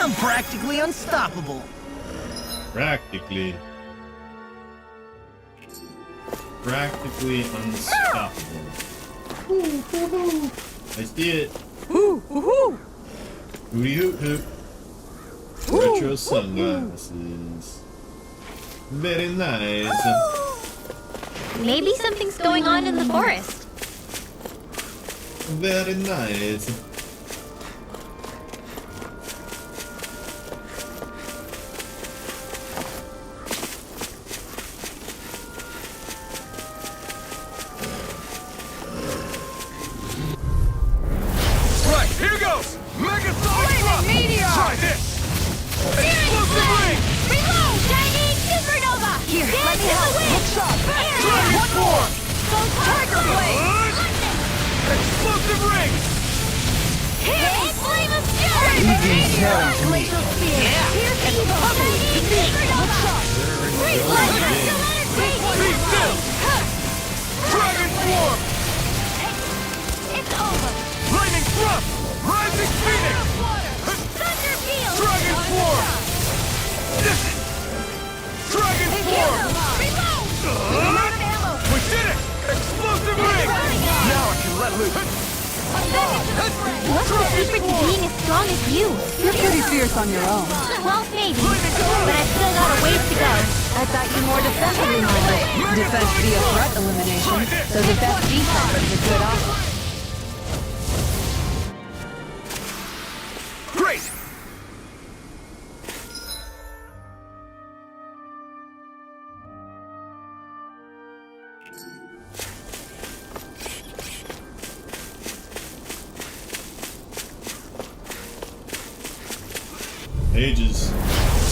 I'm practically unstoppable. Practically. Practically unstoppable. I see it. Hooty hoot hoot. Retro sunglasses. Very nice. Maybe something's going on in the forest. Very nice. Right, here goes! Megasonic Thrust! Try this! Explosive Ring! Reload! Chinese Supernova! Here, let me Dance in the help. wind! Dragon Swarm! Tiger Blade! Explosive Ring! Hit Flame of Fury! Glacial Spear. Pierce the evil! Chinese Supernova! Freeze Lancer! Be still! Dragon Swarm! It's over! Lightning Thrust! Rising Phoenix! Thunder Field! Dragon Swarm! Dragon Swarm! Reload! We did it! Explosive Ring! Now I can let loose! What's the secret to being as strong as you? You're pretty fierce on your own. Well, maybe. But I've still got a ways to go. I thought you more defensively minded. Defense via threat elimination, so the best defense is a good option. Great! Ages.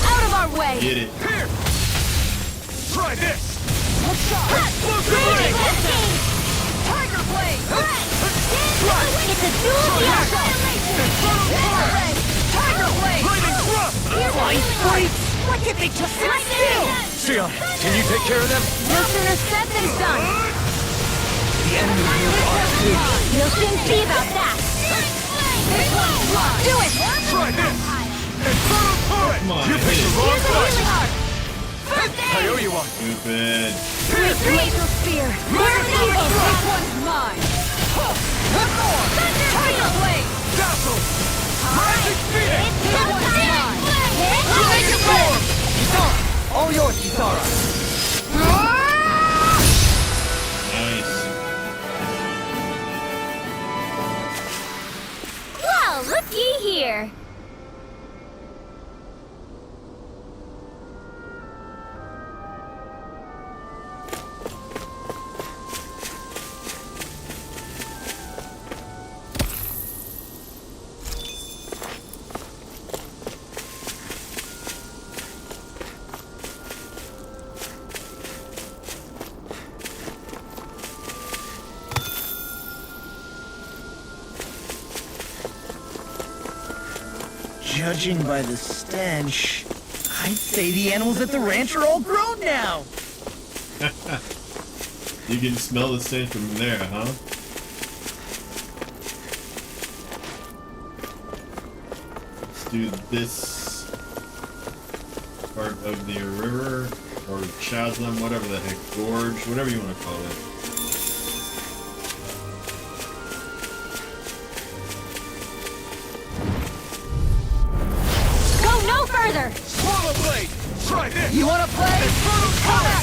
Out of our way! Get it. Here! Try this! Explosive Ring! Tiger Blade! Try! It's a duel of the annihilation! Tiger Blade! Lightning Thrust! What did they just do? Xion, can you take care of them? No sooner said than done! The enemy here are too. You'll soon see about that! Do it! Try this! Infernal Torrent! Come on, You picked the hit it. wrong Really fight! hard! First I aid! owe you one! Stupid. Glacial Spear! Megasonic This Thrust! one's mine. One more! Tiger Blade! Dazzle! Rising Phoenix! Dragon Blade! All yours, Kitara. Nice. Well, looky here! Judging by the stench, I'd say the animals at the ranch are all grown now. You can smell the stench from there, huh? Let's do this part of the river, or chasm, whatever the heck, gorge, whatever you want to call it. Go no further! Swallow blade! Try this! You wanna play? Come out!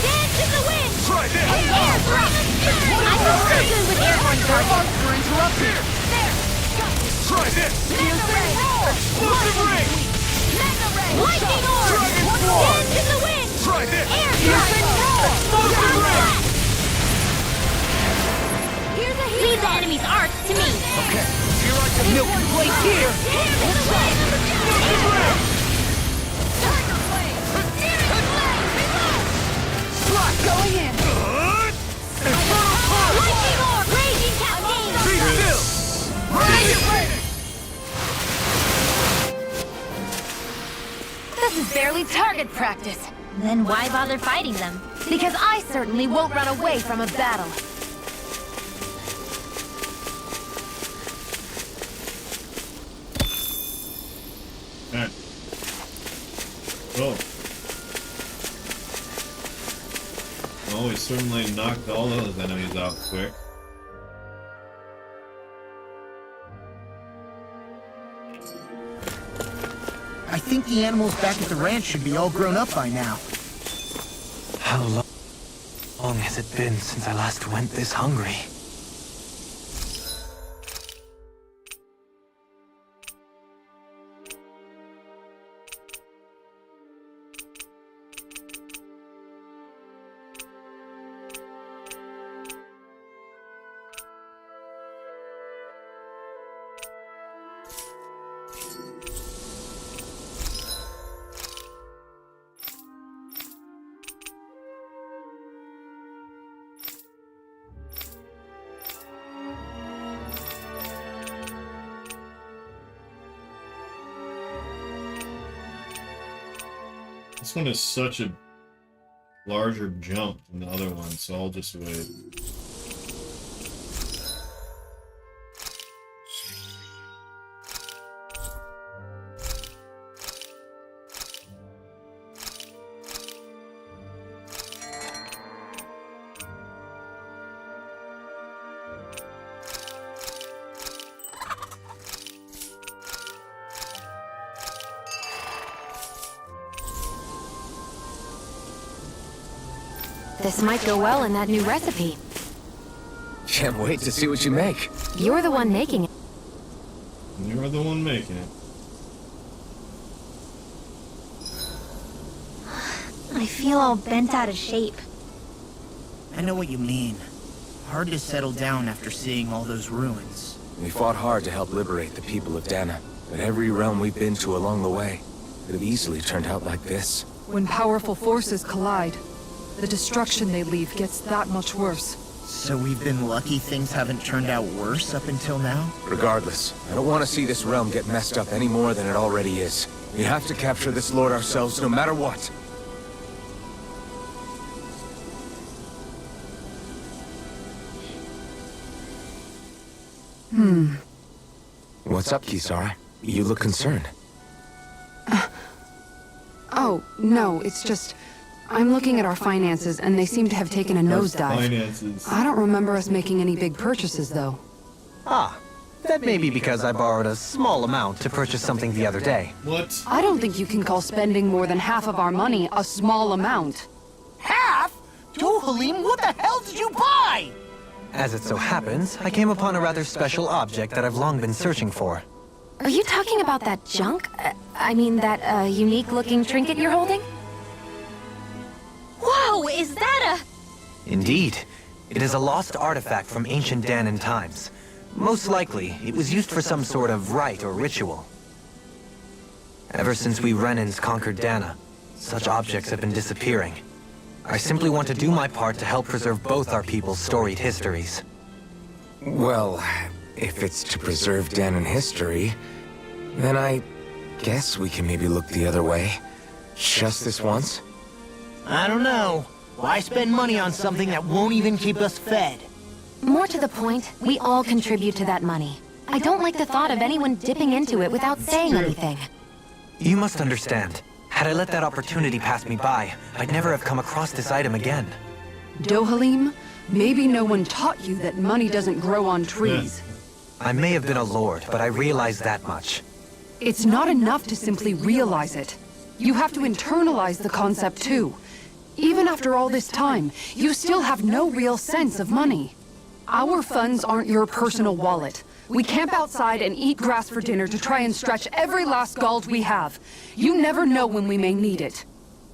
Dance in the wind! Try this! Air thrust! I'm so good with airborne targets! We're interrupted! Try this! Mega ray! Explosive ring! Mega ray! Lightning orb! Dragon Swarm! Dance in the wind! Try this! Air thrust! Explosive ring! Leave the enemy's arcs to me! Okay, here I come. Milk and place here! Dance in the wind! Explosive ring! Tiger blade! Slash! Going in! Infernal Pulse! Lightning orb! Raging cascade! Be still! Raging! This is barely target practice. Then why bother fighting them? Because I certainly won't run away from a battle. Alright. Oh. Well, we certainly knocked all those enemies out quick. I think the animals back at the ranch should be all grown up by now. How long has it been since I last went this hungry? This one is such a larger jump than the other one, so I'll just wait. This might go well in that new recipe. Can't wait to see what you make. You're the one making it. You're the one making it. I feel all bent out of shape. I know what you mean. Hard to settle down after seeing all those ruins. We fought hard to help liberate the people of Dana, but every realm we've been to along the way could have easily turned out like this. When powerful forces collide, the destruction they leave gets that much worse. So we've been lucky things haven't turned out worse up until now? Regardless, I don't want to see this realm get messed up any more than it already is. We have to capture this lord ourselves no matter what. What's up, Kisara? You look concerned. Oh, no, it's just... I'm looking at our finances, and they seem to have taken a nosedive. Finances. I don't remember us making any big purchases, though. Ah, that may be because I borrowed a small amount to purchase something the other day. What? I don't think you can call spending more than half of our money a small amount. Half? Halim, what the hell did you buy? As it so happens, I came upon a rather special object that I've long been searching for. Are you talking about that junk? I mean, that unique-looking trinket you're holding? Whoa, is that Indeed. It is a lost artifact from ancient Danan times. Most likely, it was used for some sort of rite or ritual. Ever since we Renans conquered Dana, such objects have been disappearing. I simply want to do my part to help preserve both our people's storied histories. Well, if it's to preserve Danan history, Then I guess we can maybe look the other way. Just this once? I don't know. Why spend money on something that won't even keep us fed? More to the point, we all contribute to that money. I don't like the thought of anyone dipping into it without saying anything. You must understand. Had I let that opportunity pass me by, I'd never have come across this item again. Dohalim, maybe no one taught you that money doesn't grow on trees. I may have been a lord, but I realize that much. It's not enough to simply realize it. You have to internalize the concept too. Even after all this time, you still have no real sense of money. Our funds aren't your personal wallet. We camp outside and eat grass for dinner to try and stretch every last gold we have. You never know when we may need it.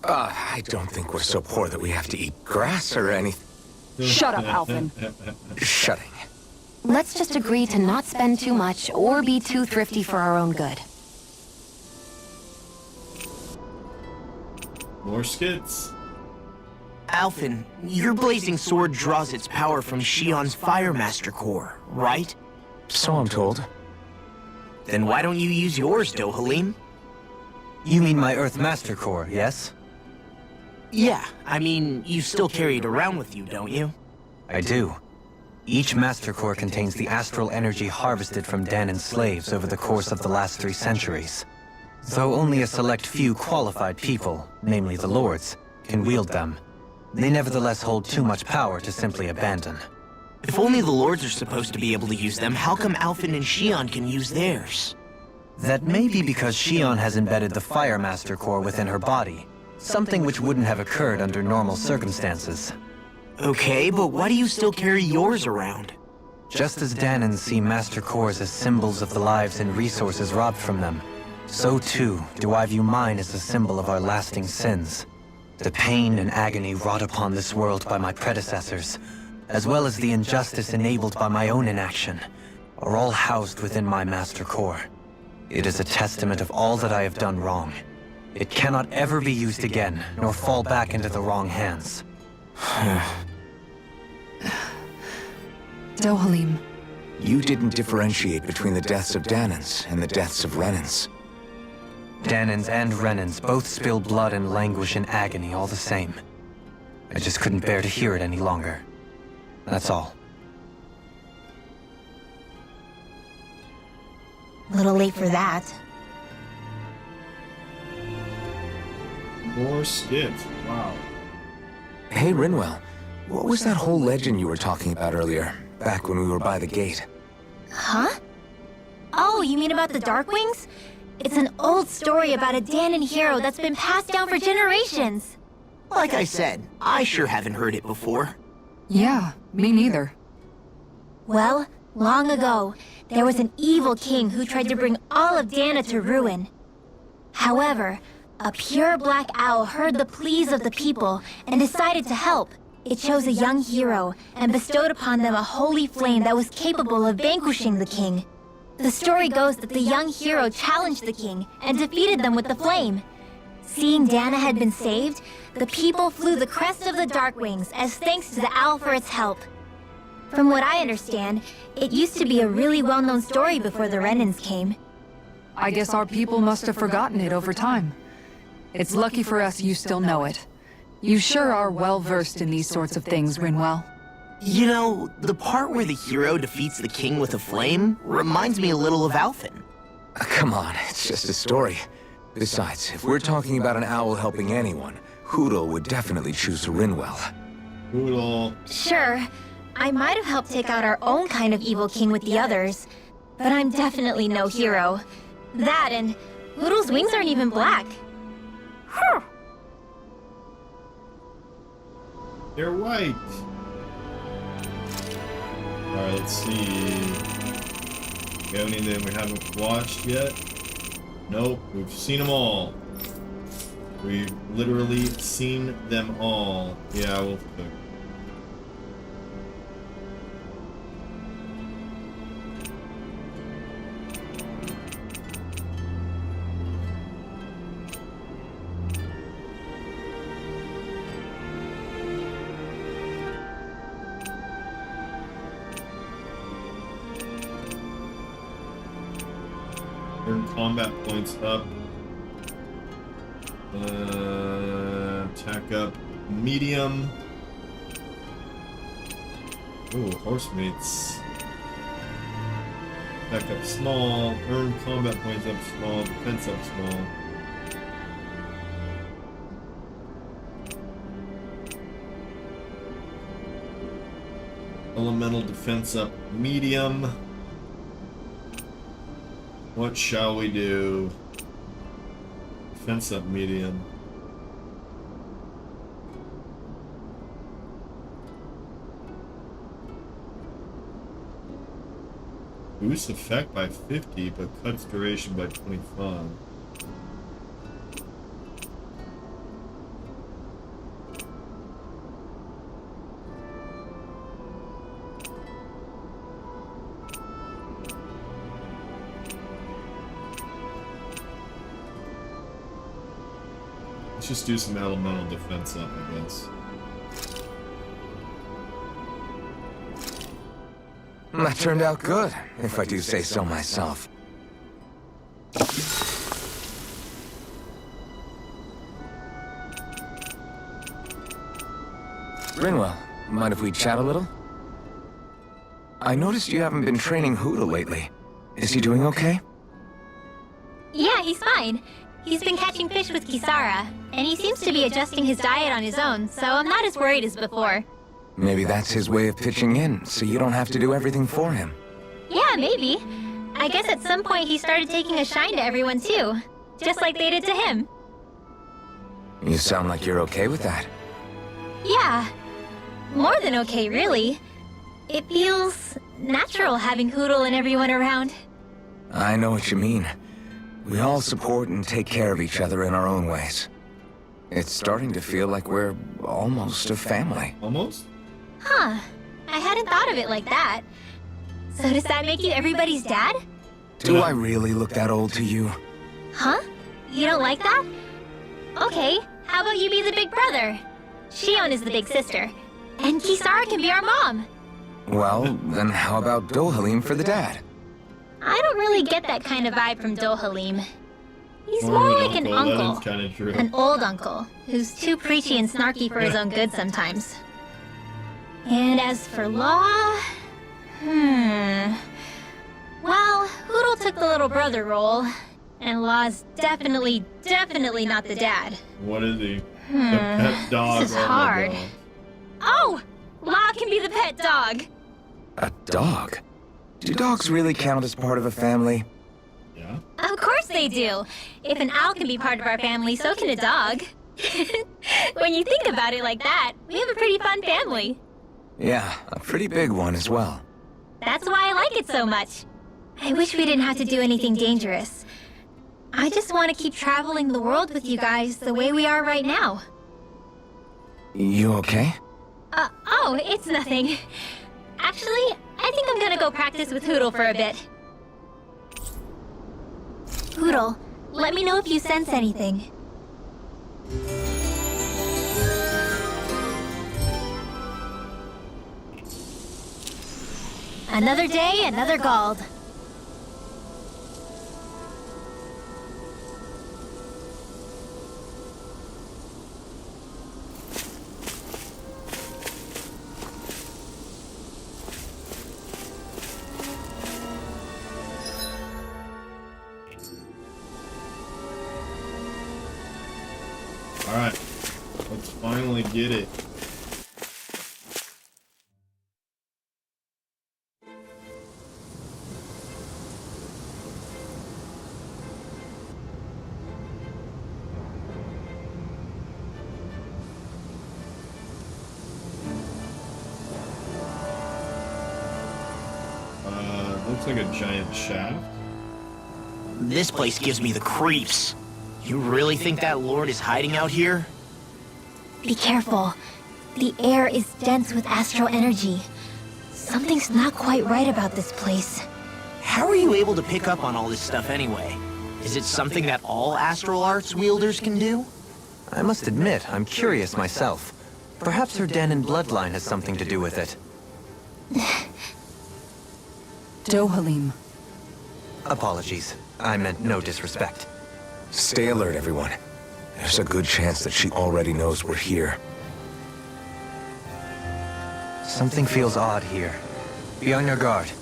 I don't think we're so poor that we have to eat grass or anything. Shut up, Alvin. Shutting. Let's just agree to not spend too much or be too thrifty for our own good. More skits. Alphen, your blazing sword draws its power from Shion's Firemaster core, right? So I'm told. Then why don't you use yours, Dohalim? You mean my Earth Master Core, yes? Yeah, I mean, you still carry it around with you, don't you? I do. Each Master Core contains the astral energy harvested from Danan's slaves over the course of the last 3 centuries. Though only a select few qualified people, namely the Lords, can wield them, they nevertheless hold too much power to simply abandon. If only the Lords are supposed to be able to use them, how come Alphen and Shion can use theirs? That may be because Shion has embedded the Fire Master Core within her body, something which wouldn't have occurred under normal circumstances. Okay, but why do you still carry yours around? Just as Danans see Master Cores as symbols of the lives and resources robbed from them, so too do I view mine as a symbol of our lasting sins. The pain and agony wrought upon this world by my predecessors, as well as the injustice enabled by my own inaction, are all housed within my Master Core. It is a testament of all that I have done wrong. It cannot ever be used again, nor fall back into the wrong hands. Dohalim. You didn't differentiate between the deaths of Danans and the deaths of Renans. Danans and Renans both spill blood and languish in agony all the same. I just couldn't bear to hear it any longer. That's all. Little late for that. More skits. Wow. Hey, Rinwell, what was that whole legend you were talking about earlier, back when we were by the gate? Huh? Oh, you mean about the Darkwings? It's an old story about a Danan hero that's been passed down for generations. Like I said, I sure haven't heard it before. Yeah, me neither. Well, long ago, there was an evil king who tried to bring all of Dana to ruin. However, a pure black owl heard the pleas of the people and decided to help. It chose a young hero and bestowed upon them a holy flame that was capable of vanquishing the king. The story goes that the young hero challenged the king and defeated them with the flame. Seeing Dana had been saved, the people flew the crest of the Darkwings as thanks to the owl for its help. From what I understand, it used to be a really well-known story before the Renans came. I guess our people must have forgotten it over time. It's lucky for us you still know it. You sure are well-versed in these sorts of things, Rinwell. You know, the part where the hero defeats the king with a flame reminds me a little of Alphen. Come on, it's just a story. Besides, if we're talking about an owl helping anyone, Hoodle would definitely choose Rinwell. Poodle. Sure, I might have helped take out our own kind of evil king with the others, but I'm definitely no hero. That and Hoodle's wings aren't even black. They're white. Alright, let's see. We have anything we haven't watched yet? Nope, we've seen them all. We've literally seen them all. Yeah, we'll pick. combat points up. Attack up medium. Ooh, horse meats. Attack up small. Earn combat points up small. Defense up small. Elemental defense up medium. What shall we do? Defense up medium. Boosts effect by 50, but cuts duration by 25. Let's just do some elemental defense up, I guess. That turned out good, if I do say so myself. Rinwell, mind if we chat a little? I noticed you haven't been training Huda lately. Is he doing okay? Yeah, he's fine. He's been catching fish with Kisara, and he seems to be adjusting his diet on his own, so I'm not as worried as before. Maybe that's his way of pitching in, so you don't have to do everything for him. Yeah, maybe. I guess at some point he started taking a shine to everyone too, just like they did to him. You sound like you're okay with that. Yeah. More than okay, really. It feels natural having Hoodle and everyone around. I know what you mean. We all support and take care of each other in our own ways. It's starting to feel like we're almost a family. Almost? Huh. I hadn't thought of it like that. So does that make you everybody's dad? Do I really look that old to you? Huh? You don't like that? Okay, how about you be the big brother? Shion is the big sister. And Kisara can be our mom. Well, then how about Dohalim for the dad? I don't really get that kind of vibe from Dohalim. He's more like an That uncle. is kind of true. An old uncle, who's too preachy and snarky for his own good sometimes. And as for Law... Well, Hoodle took the little brother role, and Law's definitely not the dad. What is he? The pet dog. This is or the hard. dog? Oh! Law can be the pet dog! A dog? Do dogs really count as part of a family? Yeah. Of course they do! If an owl can be part of our family, so can a dog. When you think about it like that, we have a pretty fun family. Yeah, a pretty big one as well. That's why I like it so much. I wish we didn't have to do anything dangerous. I just want to keep traveling the world with you guys the way we are right now. You okay? Oh, it's nothing. Actually, I think I'm gonna go practice with Hoodle for a bit. Hoodle, let me know if you sense anything. Another day, another Gald. Alright. Let's finally get it. Looks like a giant shaft. This place gives me the creeps. You really think that lord is hiding out here? Be careful. The air is dense with astral energy. Something's not quite right about this place. How are you able to pick up on all this stuff anyway? Is it something that all astral arts wielders can do? I must admit, I'm curious myself. Perhaps her Danon bloodline has something to do with it. Dohalim. Apologies. I meant no disrespect. Stay alert, everyone. There's a good chance that she already knows we're here. Something feels odd here. Be on your guard.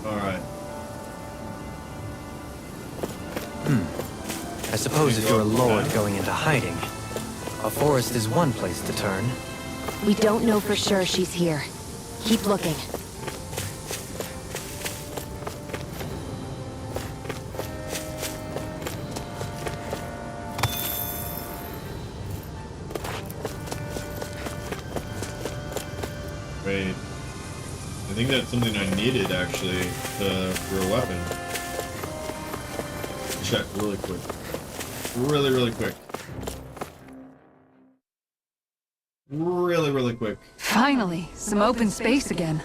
Alright. I suppose if you're a lord going into hiding, a forest is one place to turn. We don't know for sure she's here. Keep looking. Wait. I think that's something I needed, actually, for a weapon. Check really quick. Really quick. Really quick. Finally, some open space again.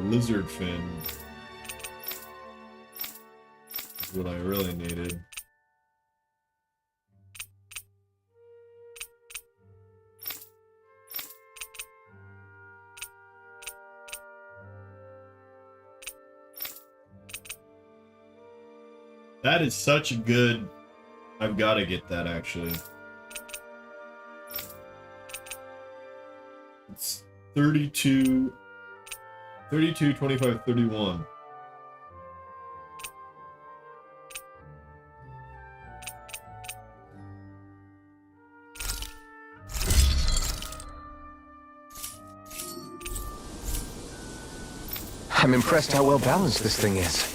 Lizard fin. That's what I really needed. That is such a good... I've got to get that, actually. It's 32, 25, 31. I'm impressed how well balanced this thing is.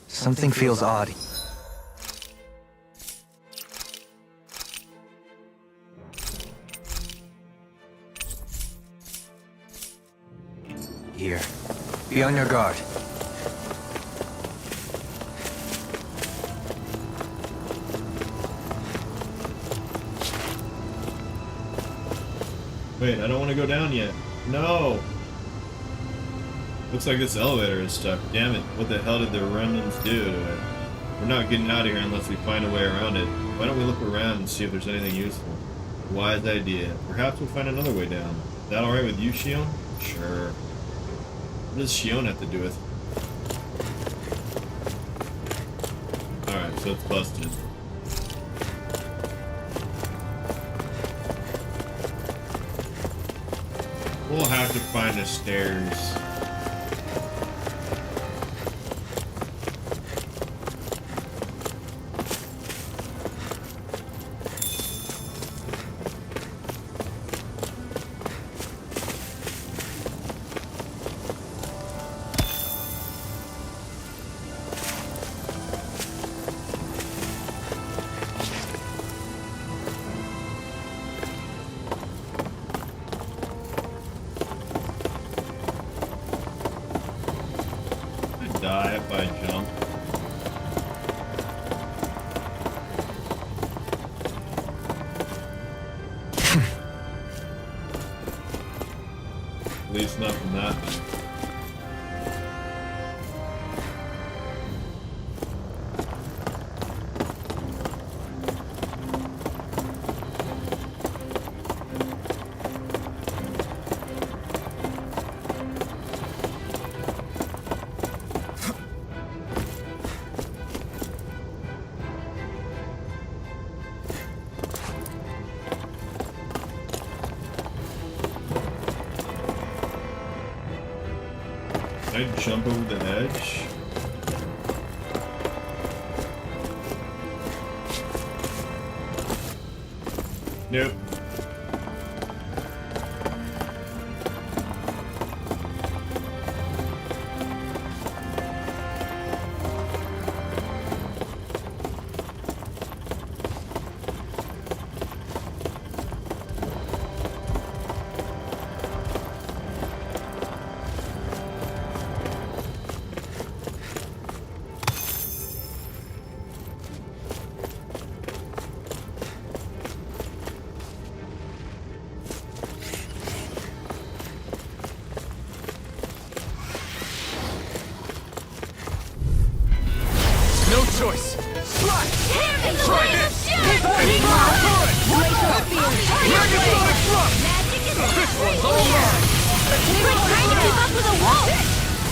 Something feels odd. Here. Be on your guard. Wait, I don't want to go down yet. No! Looks like this elevator is stuck. Damn it, what the hell did the remnants do to it? We're not getting out of here unless we find a way around it. Why don't we look around and see if there's anything useful? Wise idea. Perhaps we'll find another way down. Is that alright with you, Shion? Sure. What does Shion have to do with? Alright, so it's busted. We'll have to find the stairs. Die if I jump. At least not from that. Can I jump over the edge? Nope. choice. Strike! Try this! Megasonic thrust! This one's all mine! We're trying to keep up with the wall!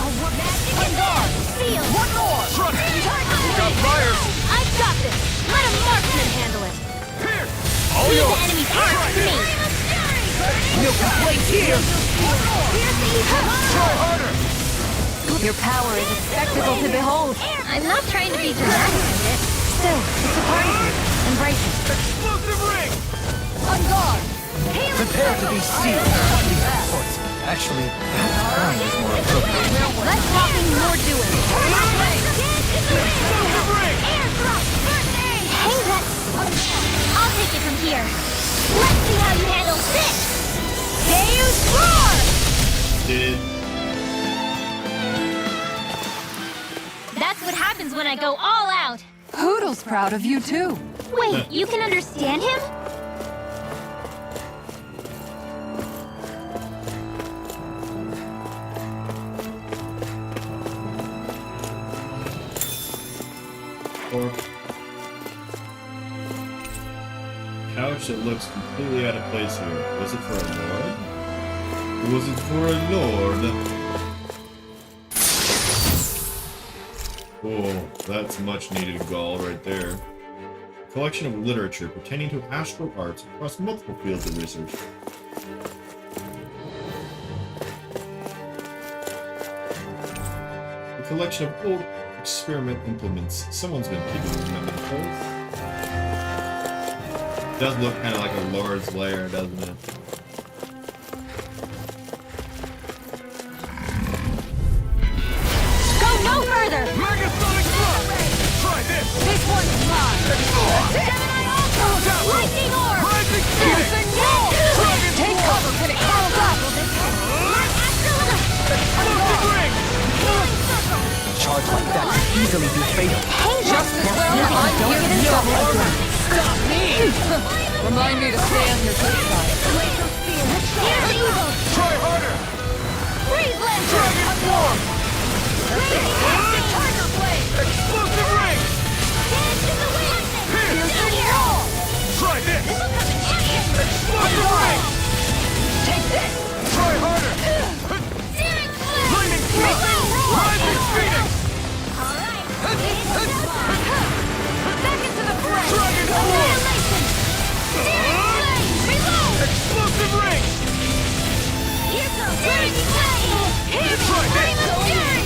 On guard! Seal! One more! Trust me! Got fires! I've got this! Let a marksman handle it! Here! All Leave the yours! enemy's arms to me! No complaints here! Try harder! Your power is a spectacle to behold. I'm not trying to be dramatic. Still, it's a party. Embrace it. Explosive ring! On guard! Prepare to be sealed. Actually, perhaps crying is more appropriate. Less talking, more doing. Explosive ring! Hey, I'll take it from here. Let's see how you handle this! Deus Roar! Did That's what happens when I go all out. Poodle's proud of you, too. Wait, you can understand him? or couch that looks completely out of place here. Was it for a lord? Was it for a lord? Oh, that's much needed gall right there. A collection of literature pertaining to astral arts across multiple fields of research. A collection of old experiment implements. Someone's been keeping them in close. Does look kind of like a lord's lair, doesn't it? Go no further! Megasonic thrust! Try this! This one's mine! Gemini Ultra! Lightning Orb! Rising Phoenix! Take cover, Phoenix! Curls up! Explosive ring! A charge like that could easily be fatal. Just as well I'm here to stop you. Stop me! Remind me to stay on your good side. Here's evil! Try harder! Freeze Lancer! Dragon form! Tiger Blade! Explosive ring! Dance in the wind! Here! Here! Try this! Explosive ring! Take this! Try harder! Searing Flame! Lightning thrust! Rising Phoenix! Alright! Back into the fray! Dragon form! Annihilation! Searing Flame! Reload! Explosive ring! Here comes Searing Flame! Here's Try this! Flame of Fury!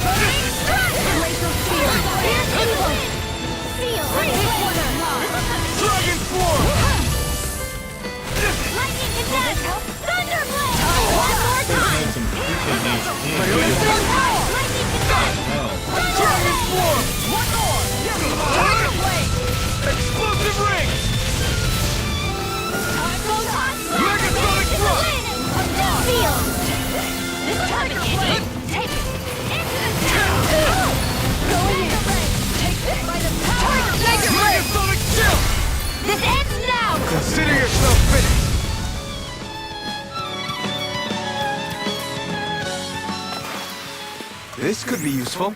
Strike! Glacial Steel! Here's evil! Seal! Dragon form! Lightning Attack! Thunderblade! One more time! Some freaking nice Lightning Attack! hell. Dragon form! One more! Tiger Blade! Explosive ring! Photon Blade! Megasonic thrust! Seal! This time it's hit! Take it! Into the town! Going in! Take this! By the power! Tiger Blade! Megasonic chill! This ends now! Consider yourself finished! This could be useful.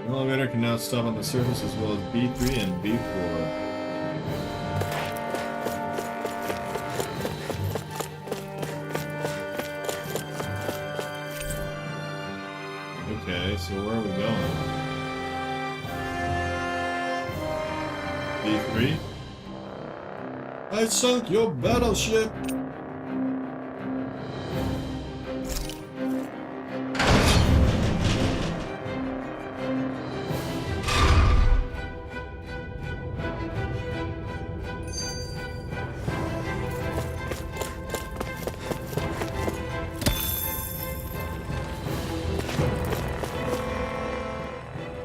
The elevator can now stop on the surface as well as B3 and B4. Okay, so where are we going? B3? I sunk your battleship!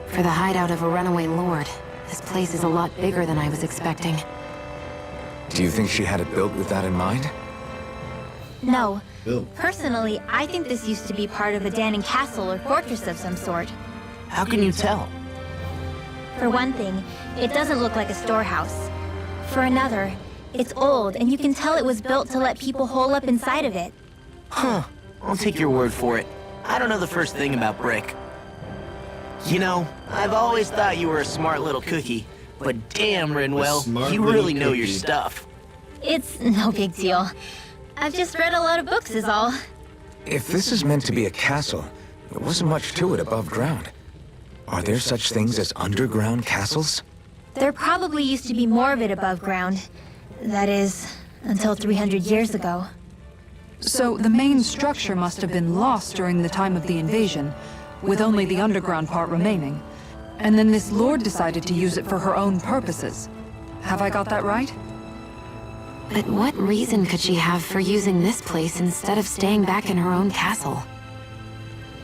For the hideout of a runaway lord, this place is a lot bigger than I was expecting. Do you think she had it built with that in mind? No. Bill. Personally, I think this used to be part of a Danon castle or fortress of some sort. How can you tell? For one thing, it doesn't look like a storehouse. For another, it's old, and you can tell it was built to let people hole up inside of it. Huh. I'll take your word for it. I don't know the first thing about brick. You know, I've always thought you were a smart little cookie. But damn, Rinwell, you really know your stuff. It's no big deal. I've just read a lot of books is all. If this is meant to be a castle, there wasn't much to it above ground. Are there such things as underground castles? There probably used to be more of it above ground. That is, until 300 years ago. So the main structure must have been lost during the time of the invasion, with only the underground part remaining. And then this lord decided to use it for her own purposes. Have I got that right? But what reason could she have for using this place instead of staying back in her own castle?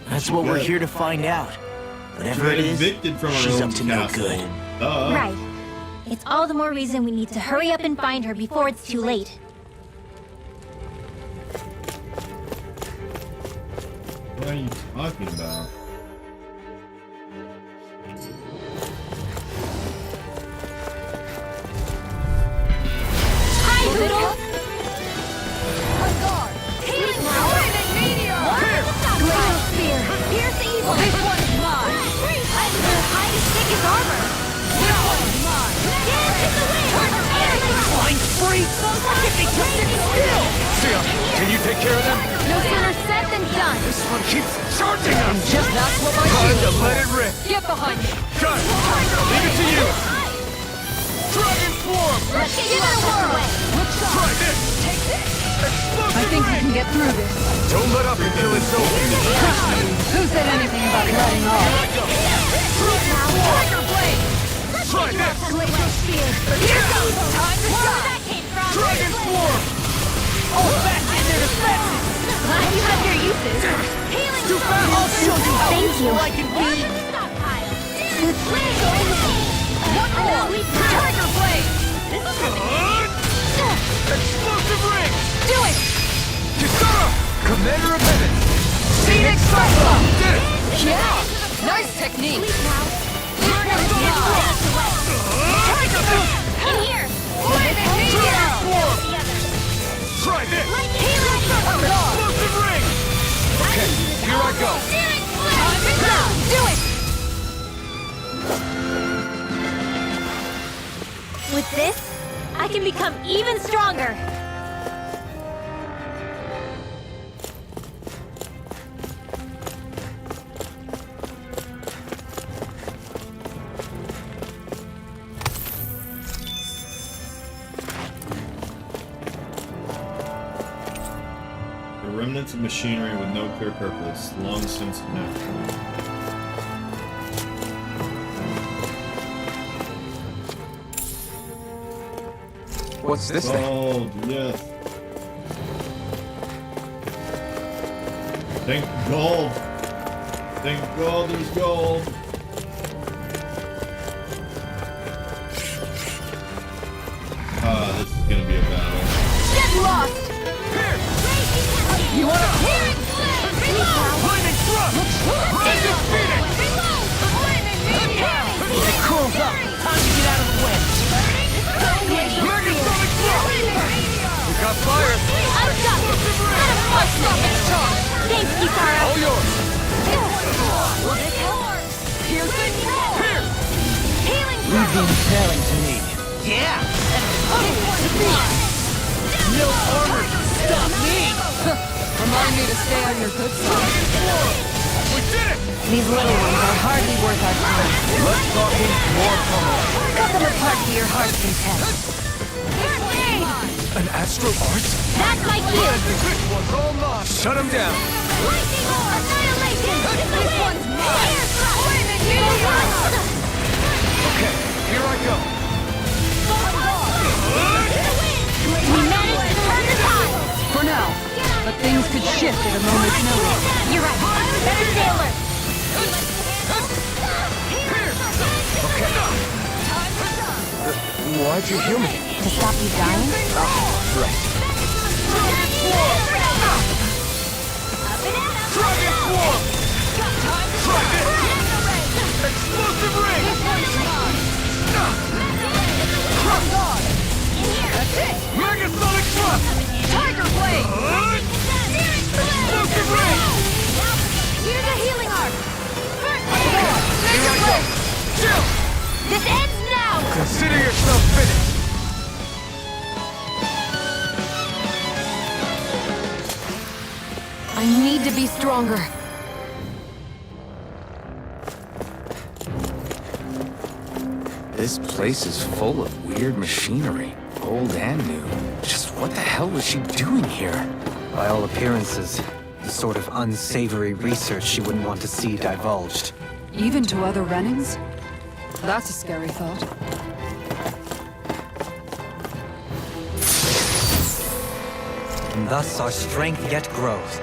That's what we're here to find out. Whatever it is, Evicted from her she's own up to no castle. good. Right. It's all the more reason we need to hurry up and find her before it's too late. What are you talking about? Hi, Poodle! On guard! Healing Poison Meteor! Glacial Spear! Pierce the evil! This one's mine! I'm gonna hide and stick his armor! This one's mine! Dance in the wind! Flying free! If they just sit still! Sia, can you take care of them? No sooner said than done! This one keeps charging us! Just that's what my Time shield to is. let it rip! Get behind me! Done! Leave it to you! Dragon Swarm! Let's give it a whirl! Try this! I think we can get through this. Don't let up until it's over! Who said anything about letting off? Tiger Blade! Try this! Glacial Spear! Here goes! Time to shine! That came from! Dragon Swarm! All back in their defenses! Glad you have your uses! Healing Too fast! I'll show you how Thank you. useful I can be! stockpile! One more! Tiger Blade! Explosive ring! Do it! Kisara! Commander of Heaven! Phoenix Cyclone! Did it! Yeah! Nice technique! This one's mine! Tiger Boot! In here! Poison Meteor! Try this! Healing Explosive ring! Okay, here I go! Time to go! Do it! With this, I can become even stronger. The remnants of machinery with no clear purpose, long since met. What's this thing? Gold, yes. Think gold. Think gold, there's gold. This is gonna be a battle. Get lost! You wanna hear it? Lightning thrust! Undefeated! If it cools up, time to get out of the way. Megasonic thrust! We got fire! I've got this! Let him bust off its tongue! Thanks, Kisara. All yours! Piercing roll! Pierce! Healing Leave the impairing to me. Yeah! No armor can stop me! Remind me to stay on your good side. We did it! These little ones are hardly worth our time. Let's talk in more power. Cut them apart to your heart's content. An astral art? That's my cue. This one's all mine! Shut him down! Lightning Roar! Annihilation! This one's mine! Poison Meteor! Okay, here I go! We managed to turn the tide. For now. But things could shift at a moment's notice. You're right. Better stay alert. Why'd you heal me? To stop you dying? Right. Dragon Swarm! Dragon Swarm! Try this! Explosive ring! I need to be stronger. This place is full of weird machinery, old and new. Just what the hell was she doing here? By all appearances, the sort of unsavory research she wouldn't want to see divulged. Even to other Renans? That's a scary thought. And thus our strength yet grows.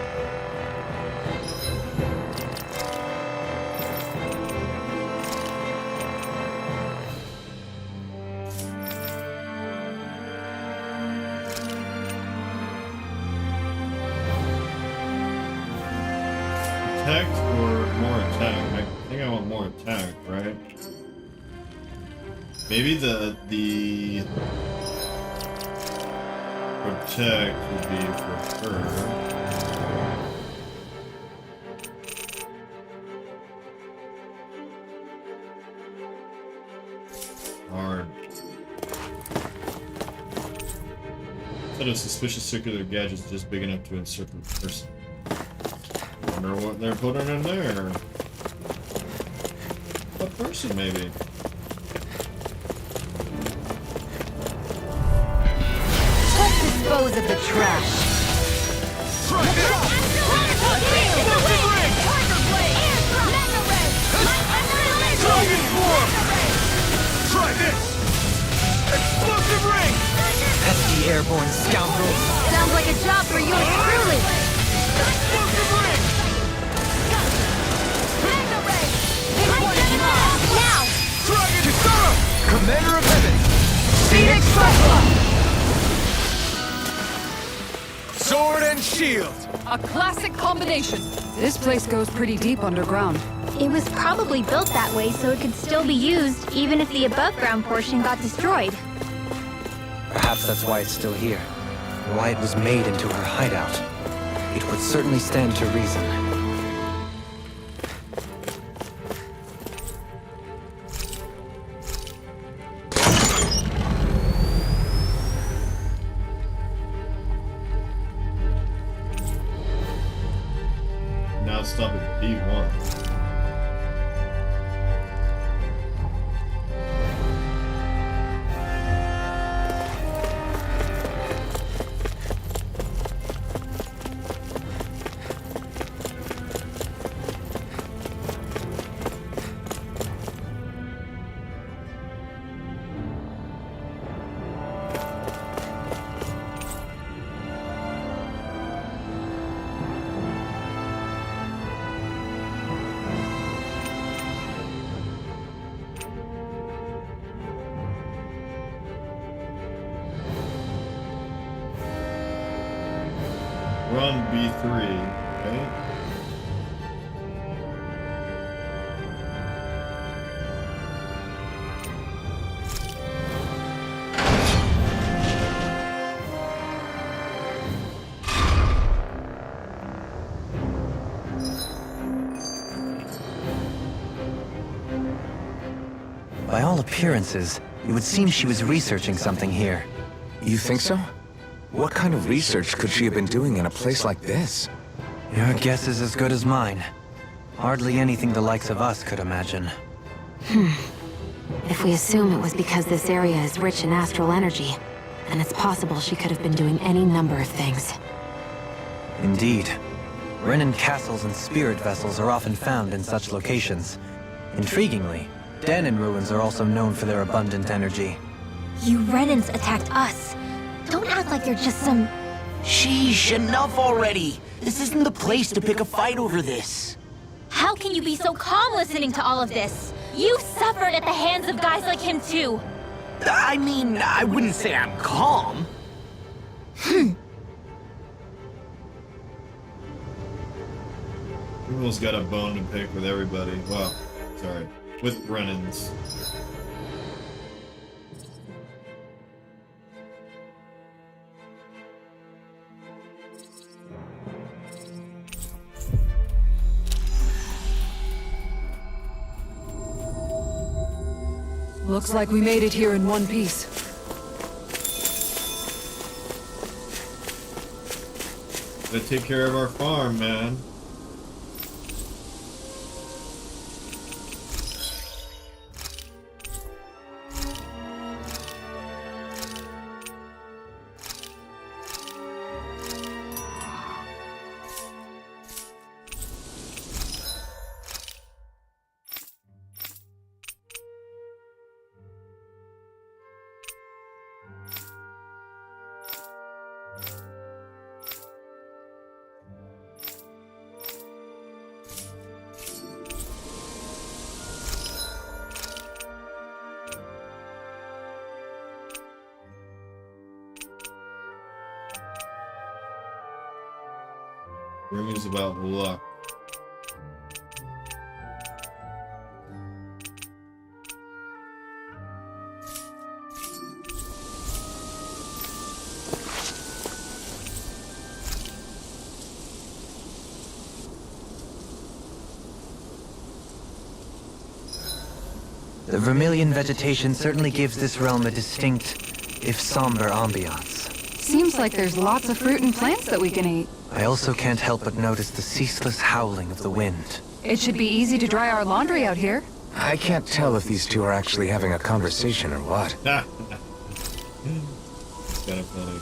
Protect or more attack? I think I want more attack, right? Maybe the protect would be for her. Hard. Set a suspicious circular gadget is just big enough to encircle the person. Wonder what they're putting in there. A person, maybe. Let's dispose of the trash. Try this! Explosive ring! Pesky airborne scoundrels! Sounds like a job for yours truly. Explosive ring! Now! Try it! Kisara! Commander of Heaven! Phoenix Tesla! Sword and shield! A classic combination. This place goes pretty deep underground. It was probably built that way so it could still be used, even if the above-ground portion got destroyed. Perhaps that's why it's still here, and why it was made into her hideout. It would certainly stand to reason. Now stop at B1. Run B3, right? By all appearances, it would seem she was researching something here. You think so? What kind of research could she have been doing in a place like this? Your guess is as good as mine. Hardly anything the likes of us could imagine. If we assume it was because this area is rich in astral energy, then it's possible she could have been doing any number of things. Indeed. Renan castles and spirit vessels are often found in such locations. Intriguingly, Danon ruins are also known for their abundant energy. You Renans attacked us. Don't act like you're just some... Sheesh, enough already. This isn't the place to pick a fight over this. How can you be so calm listening to all of this? You suffered at the hands of guys like him too. I mean, I wouldn't say I'm calm. Google's got a bone to pick with everybody. Well, sorry. With Renans. Looks like we made it here in one piece. Gotta take care of our farm, man. Rumors about luck. The vermilion vegetation certainly gives this realm a distinct, if somber, ambiance. Seems like there's lots of fruit and plants that we can eat. I also can't help but notice the ceaseless howling of the wind. It should be easy to dry our laundry out here. I can't tell if these two are actually having a conversation or what. It's kind of funny.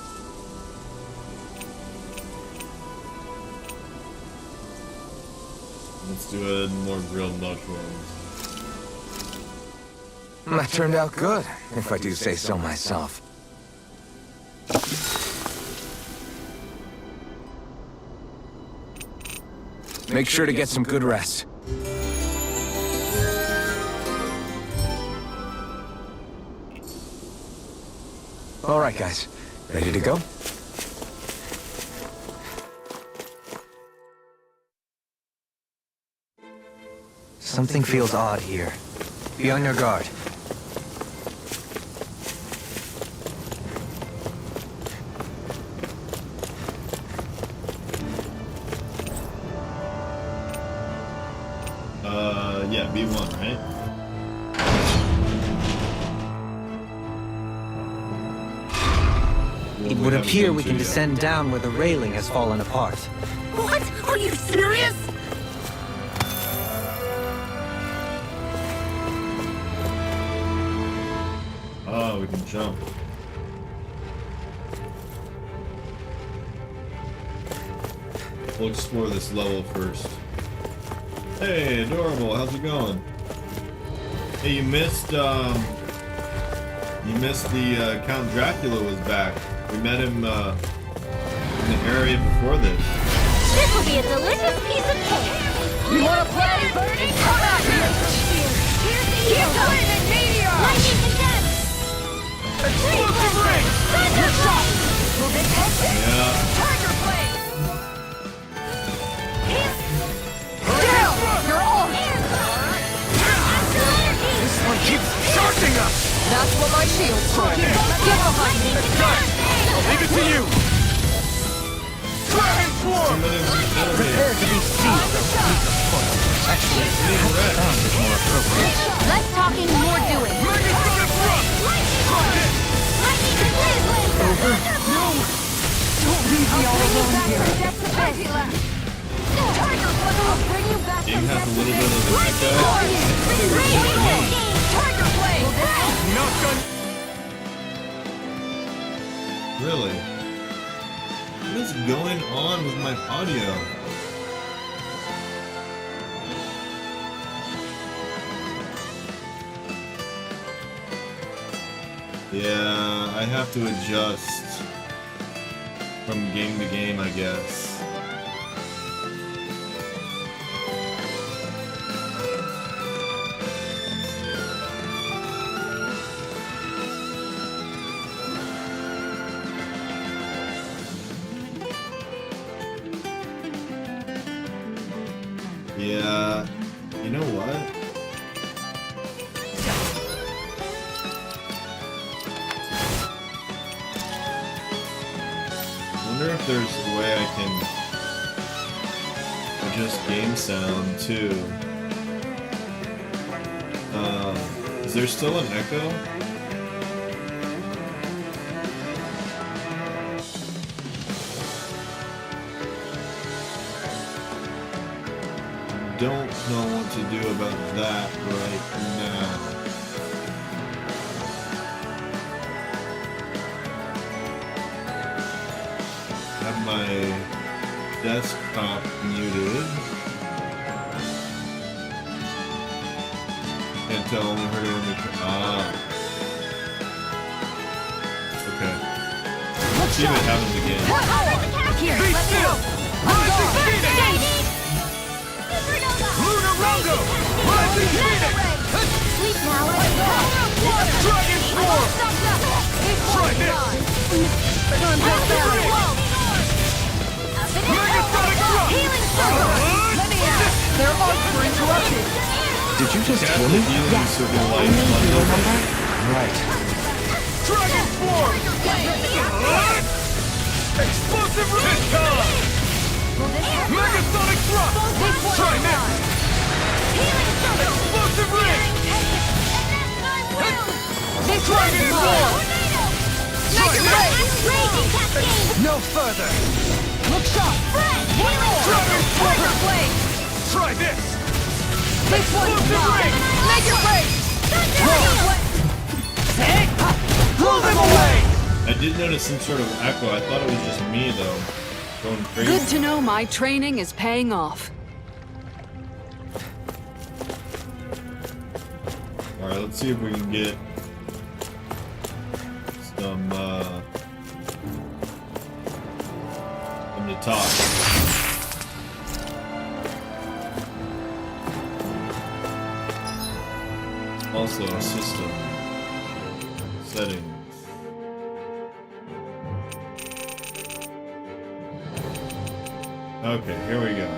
Let's do more grilled mushrooms. That turned out good, if I do say so myself. Make sure to get some good rest. All right, guys. Ready to go? Something feels odd here. Be on your guard. Yeah, B1, right? It would appear we can descend down where the railing has fallen apart. What? Are you serious? Oh, we can jump. We'll explore this level first. Hey, adorable, how's it going? Hey, you missed the Count Dracula was back. We met him in the area before this. This will be a delicious piece of cake. You wanna play, Bernie? Come out here! Here's the lightning meteor! Lightning condensed! Explosive ring! Thunder shot! Yeah. Tiger blade! Down! You're on! This one keeps charging us! That's what my shield's for. Get behind me! I'll leave it to you! Dragon Swarm! Prepare to be seized. Actually, that sound is more appropriate. Less talking, more doing. Lightning Over. No! Don't leave me all alone here. That's the best. Tiger blade! I'll bring you back Game from has a little bit of an echo. Tiger blade! Not done! Really? What is going on with my audio? Yeah, I have to adjust from game to game, I guess. Yeah, you know what? I wonder if there's a way I can adjust game sound too. Is there still an echo? don't know what to do about that right now. Have my desktop muted. Can't tell only her when we okay. Let's see if it happens again. Here, let me help. I'm going. Lunarondo! Rising Phoenix! Sleep now, let's go. Dragon Swarm! Try this! Megasonic Drop! Healing circle. Let me out! Their arcs were interrupted. Did you just Cast kill the me? healing circle light on the Right. Dragon Swarm! Explosive Resistance! Megasonic Drop! Try this! Explosive Ring! Dragon Swarm! Make it raging cascade. No further! Look sharp! One more. Dragon Swarm! Blade! Try this! This one's Explosive mine! Ring! Make it rain! Blow them away! I did notice some sort of echo. I thought it was just me though. Going crazy. Good to know my training is paying off. Alright, let's see if we can get some to talk. Also, system settings. Okay, here we go.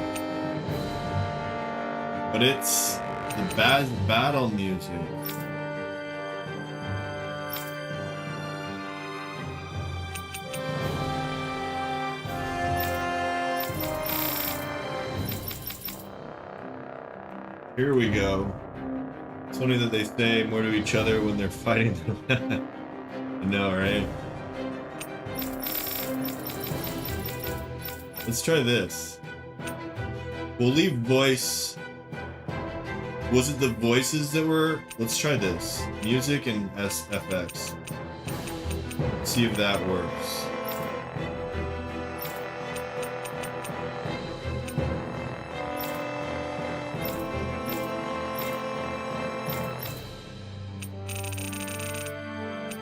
But it's the bad battle music. Here we go. It's funny that they say more to each other when they're fighting. I know, right? Let's try this. We'll leave voice. Was it the voices that were? Let's try this. Music and SFX. See if that works.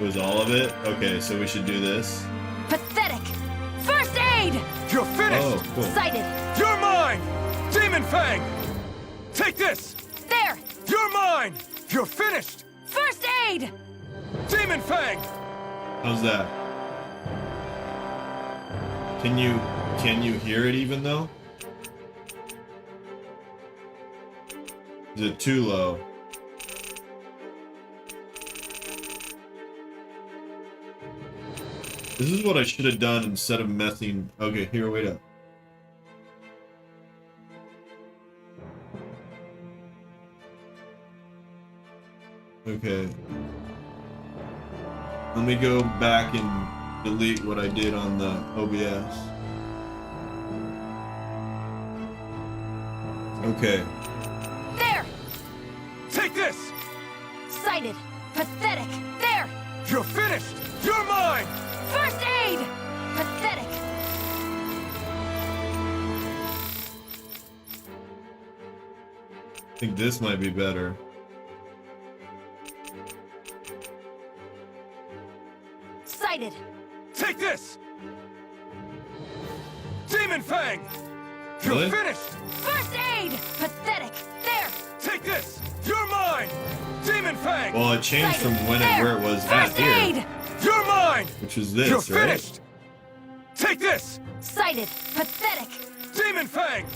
Was all of it? Okay, so we should do this. Pathetic. First aid. You're finished! Oh, cool. Sighted. You're mine! Demon Fang! Take this! There. You're mine! You're finished! First aid. Demon Fang! How's that? Can you hear it even though? Is it too low? This is what I should have done instead of messing. Okay, here, wait up. Okay. Let me go back and delete what I did on the OBS. Okay. There. Take this! Sighted. Pathetic. There. You're finished! You're mine! First aid. Pathetic. I think this might be better. Sighted. Take this! Demon Fang! You're Really? finished! First aid. Pathetic. There. Take this! You're mine! Demon Fang! Well, it changed from when it, There. where it was at First here, aid. You're mine! which was this, You're right? finished! Take this! Sighted. Pathetic. Demon Fang!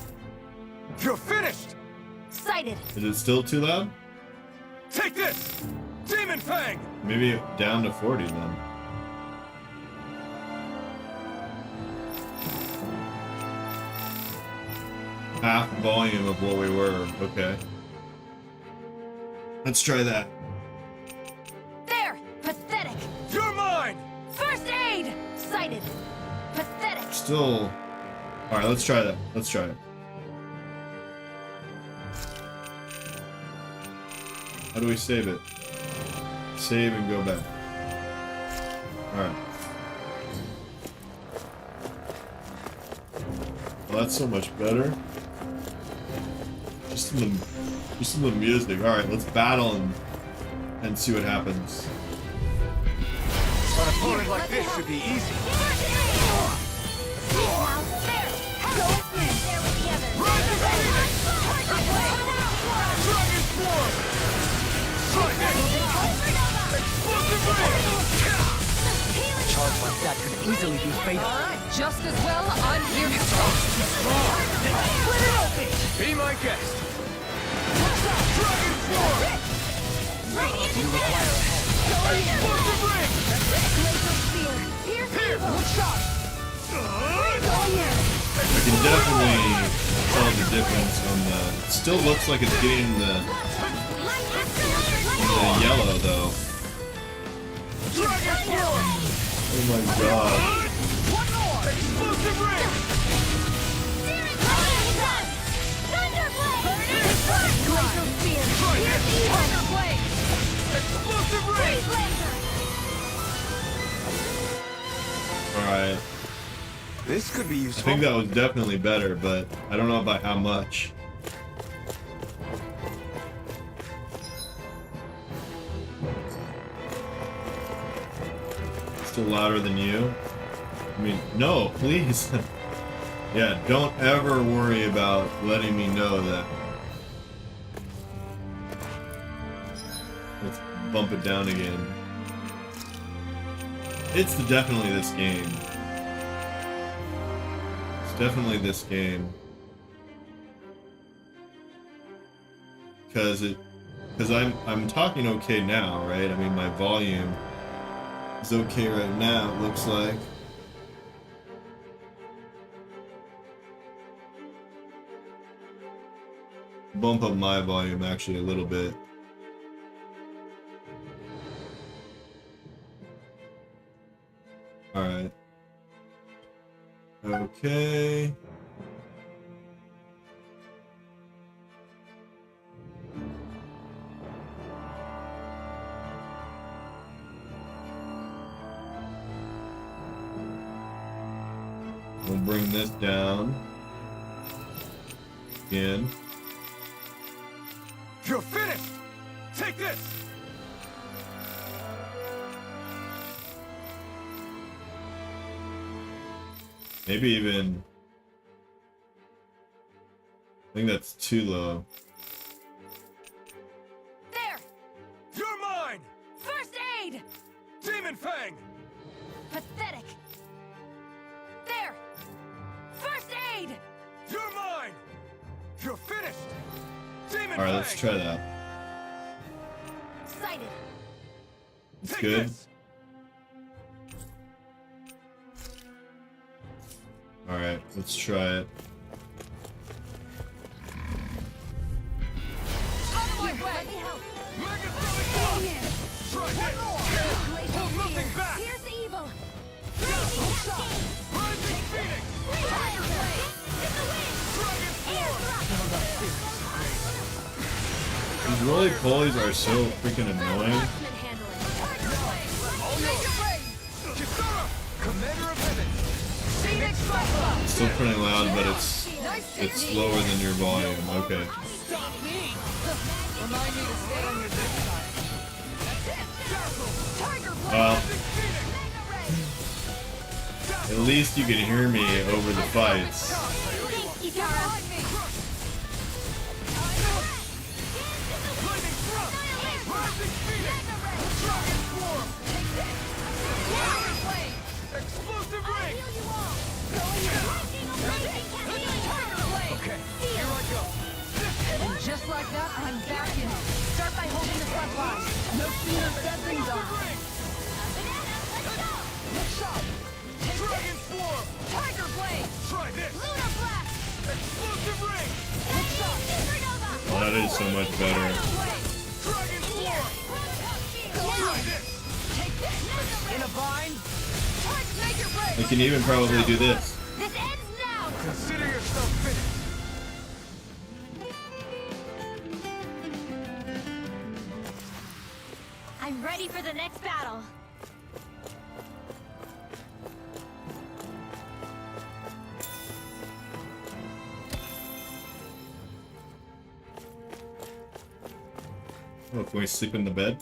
You're finished! Sighted. Is it still too loud? Take this! Demon Fang! Maybe down to 40 then. Half volume of what we were. Okay. Let's try that. There. Pathetic. You're mine! First aid. Sighted. Pathetic. Still. Alright, let's try that. Let's try it. How do we save it? Save and go back. Alright. Well, that's so much better. Just some of the music. Alright, let's battle and see what happens. An opponent like this should be easy. A charge like that could easily be fatal. Just as well, I'm here to stop. Be my guest. You require I can definitely tell the difference on the... It still looks like it's getting the yellow, though. Oh my god. Alright. This could be I useful. think that was definitely better, but I don't know about how much. Still louder than you? I mean, no, please. Yeah, don't ever worry about letting me know that. Let's bump it down again. It's definitely this game. It's definitely this game. Cause I'm talking okay now, right? I mean, my volume is okay right now, it looks like. Bump up my volume actually a little bit. Alright. Okay. We'll bring this down. Again. You're finished! Take this! Maybe even... I think that's too low. There! You're mine! First aid! Demon Fang! Pathetic! There! First aid! You're mine! You're finished! Demon Alright, let's try that. Excited! It's Take good. this. Alright, let's try it. Out of my way! Mega Throwing Blow! Try this! Hold nothing back! Here's the evil! Blazing Cascade! Rising Phoenix! Tiger Blade! In the wind! Dragon Form! These roly-polies are so freaking annoying. Commander of Heaven! It's still pretty loud, but it's slower than your volume. Okay. Well, at least you can hear me over the fights. Explosive ring! Okay, here I go. And just like that, I'm back in. Start by holding the front line. No sooner said than done. Dragon Form! Tiger Blade! Try this! Lunar Blast! Explosive ring! Supernova! Oh, that is so much better. Dragon Form! Try this! in a bind. Make your break! I can even probably do this. This ends now! Consider yourself finished. ready for the next battle. Oh, can we sleep in the bed?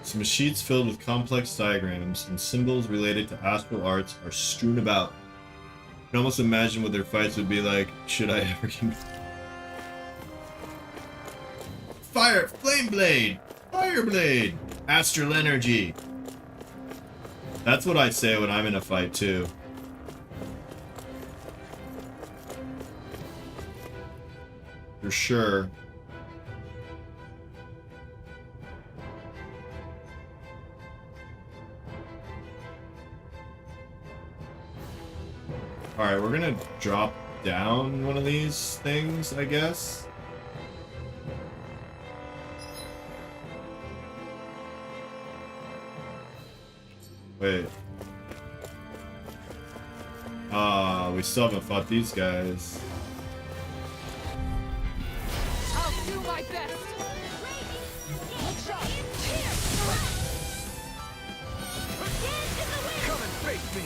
Some sheets filled with complex diagrams and symbols related to astral arts are strewn about. You can almost imagine what their fights would be like, should I ever get... Fire! Flame Blade! Fire Blade! Astral Energy! That's what I say when I'm in a fight, too. For sure. Alright, we're gonna drop down one of these things, I guess. Wait. We still haven't fought these guys. I'll do my best. Come and face me.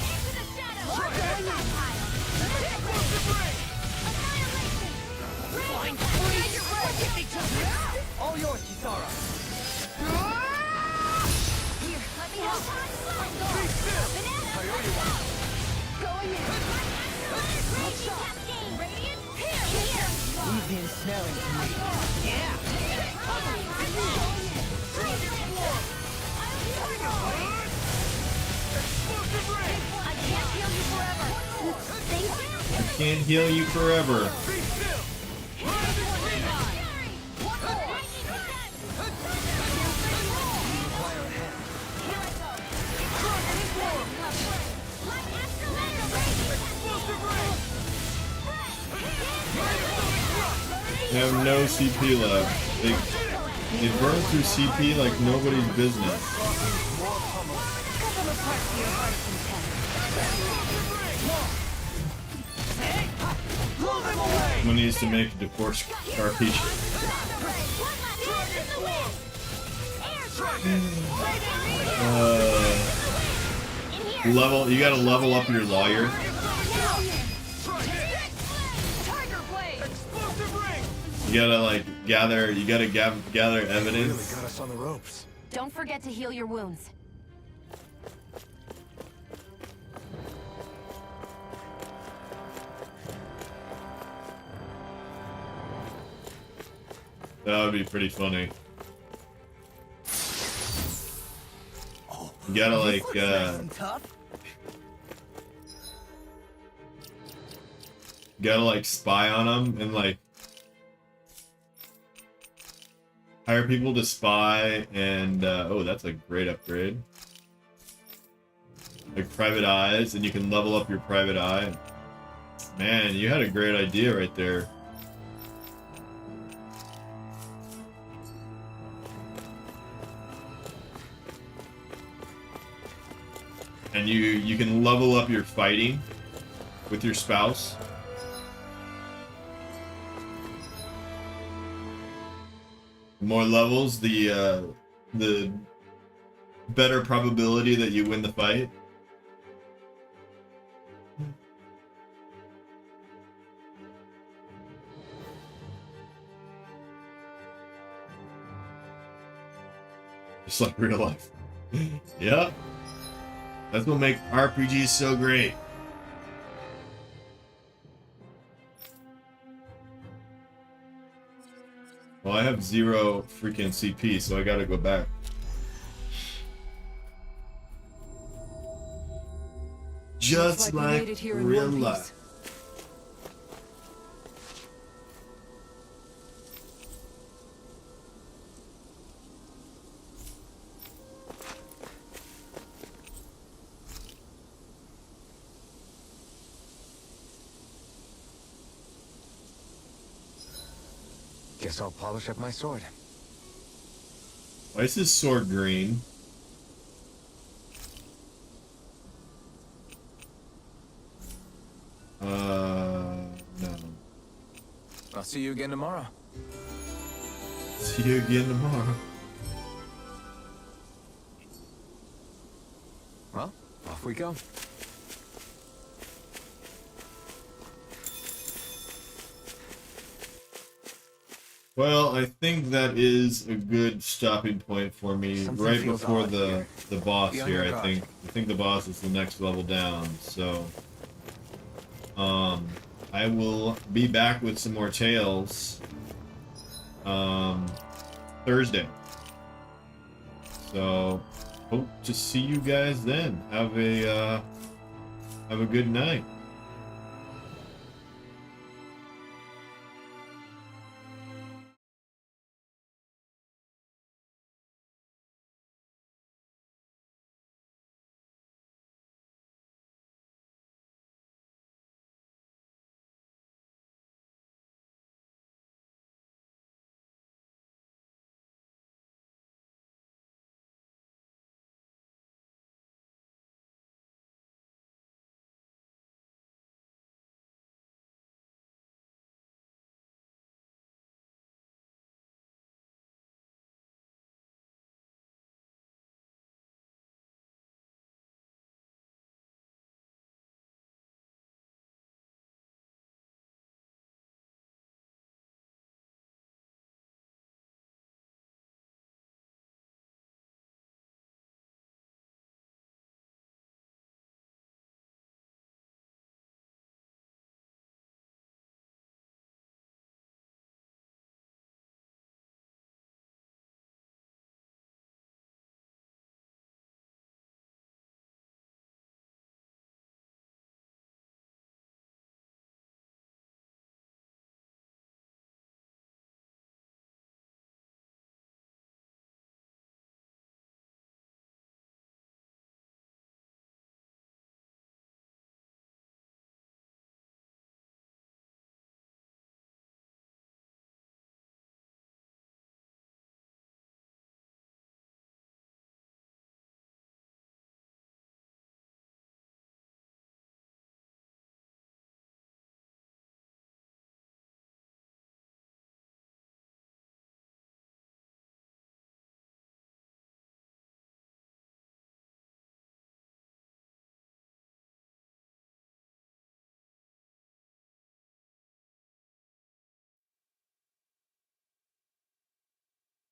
Into the shadows. Flying free. All yours, Kisara. Here, let me help. Be still. Going in. Radiant. Here. You've been smelling to me. Yeah. I can't heal you forever. Thank you. I can't heal you forever. They have no CP left. They burn through CP like nobody's business. Someone needs to make a divorce RPG. You gotta level up your lawyer. You gotta like gather evidence. Got us on the ropes. Don't forget to heal your wounds. That would be pretty funny. You gotta like gotta like spy on them and like hire people to spy and oh, that's a great upgrade. Like private eyes, and you can level up your private eye. Man, you had a great idea right there. And you can level up your fighting with your spouse. The more levels, the better probability that you win the fight. Just like real life. Yep. That's what makes RPGs so great. Well, I have 0 freaking CP, so I gotta go back. Just like real life. Guess I'll polish up my sword. Why is this sword green? No. I'll see you again tomorrow. See you again tomorrow. Well, off we go. Well, I think that is a good stopping point for me. Something Right feels before odd the boss Be on here. your I guard. think the boss is the next level down. So, I will be back with some more tales, Thursday. So, hope to see you guys then. Have a good night.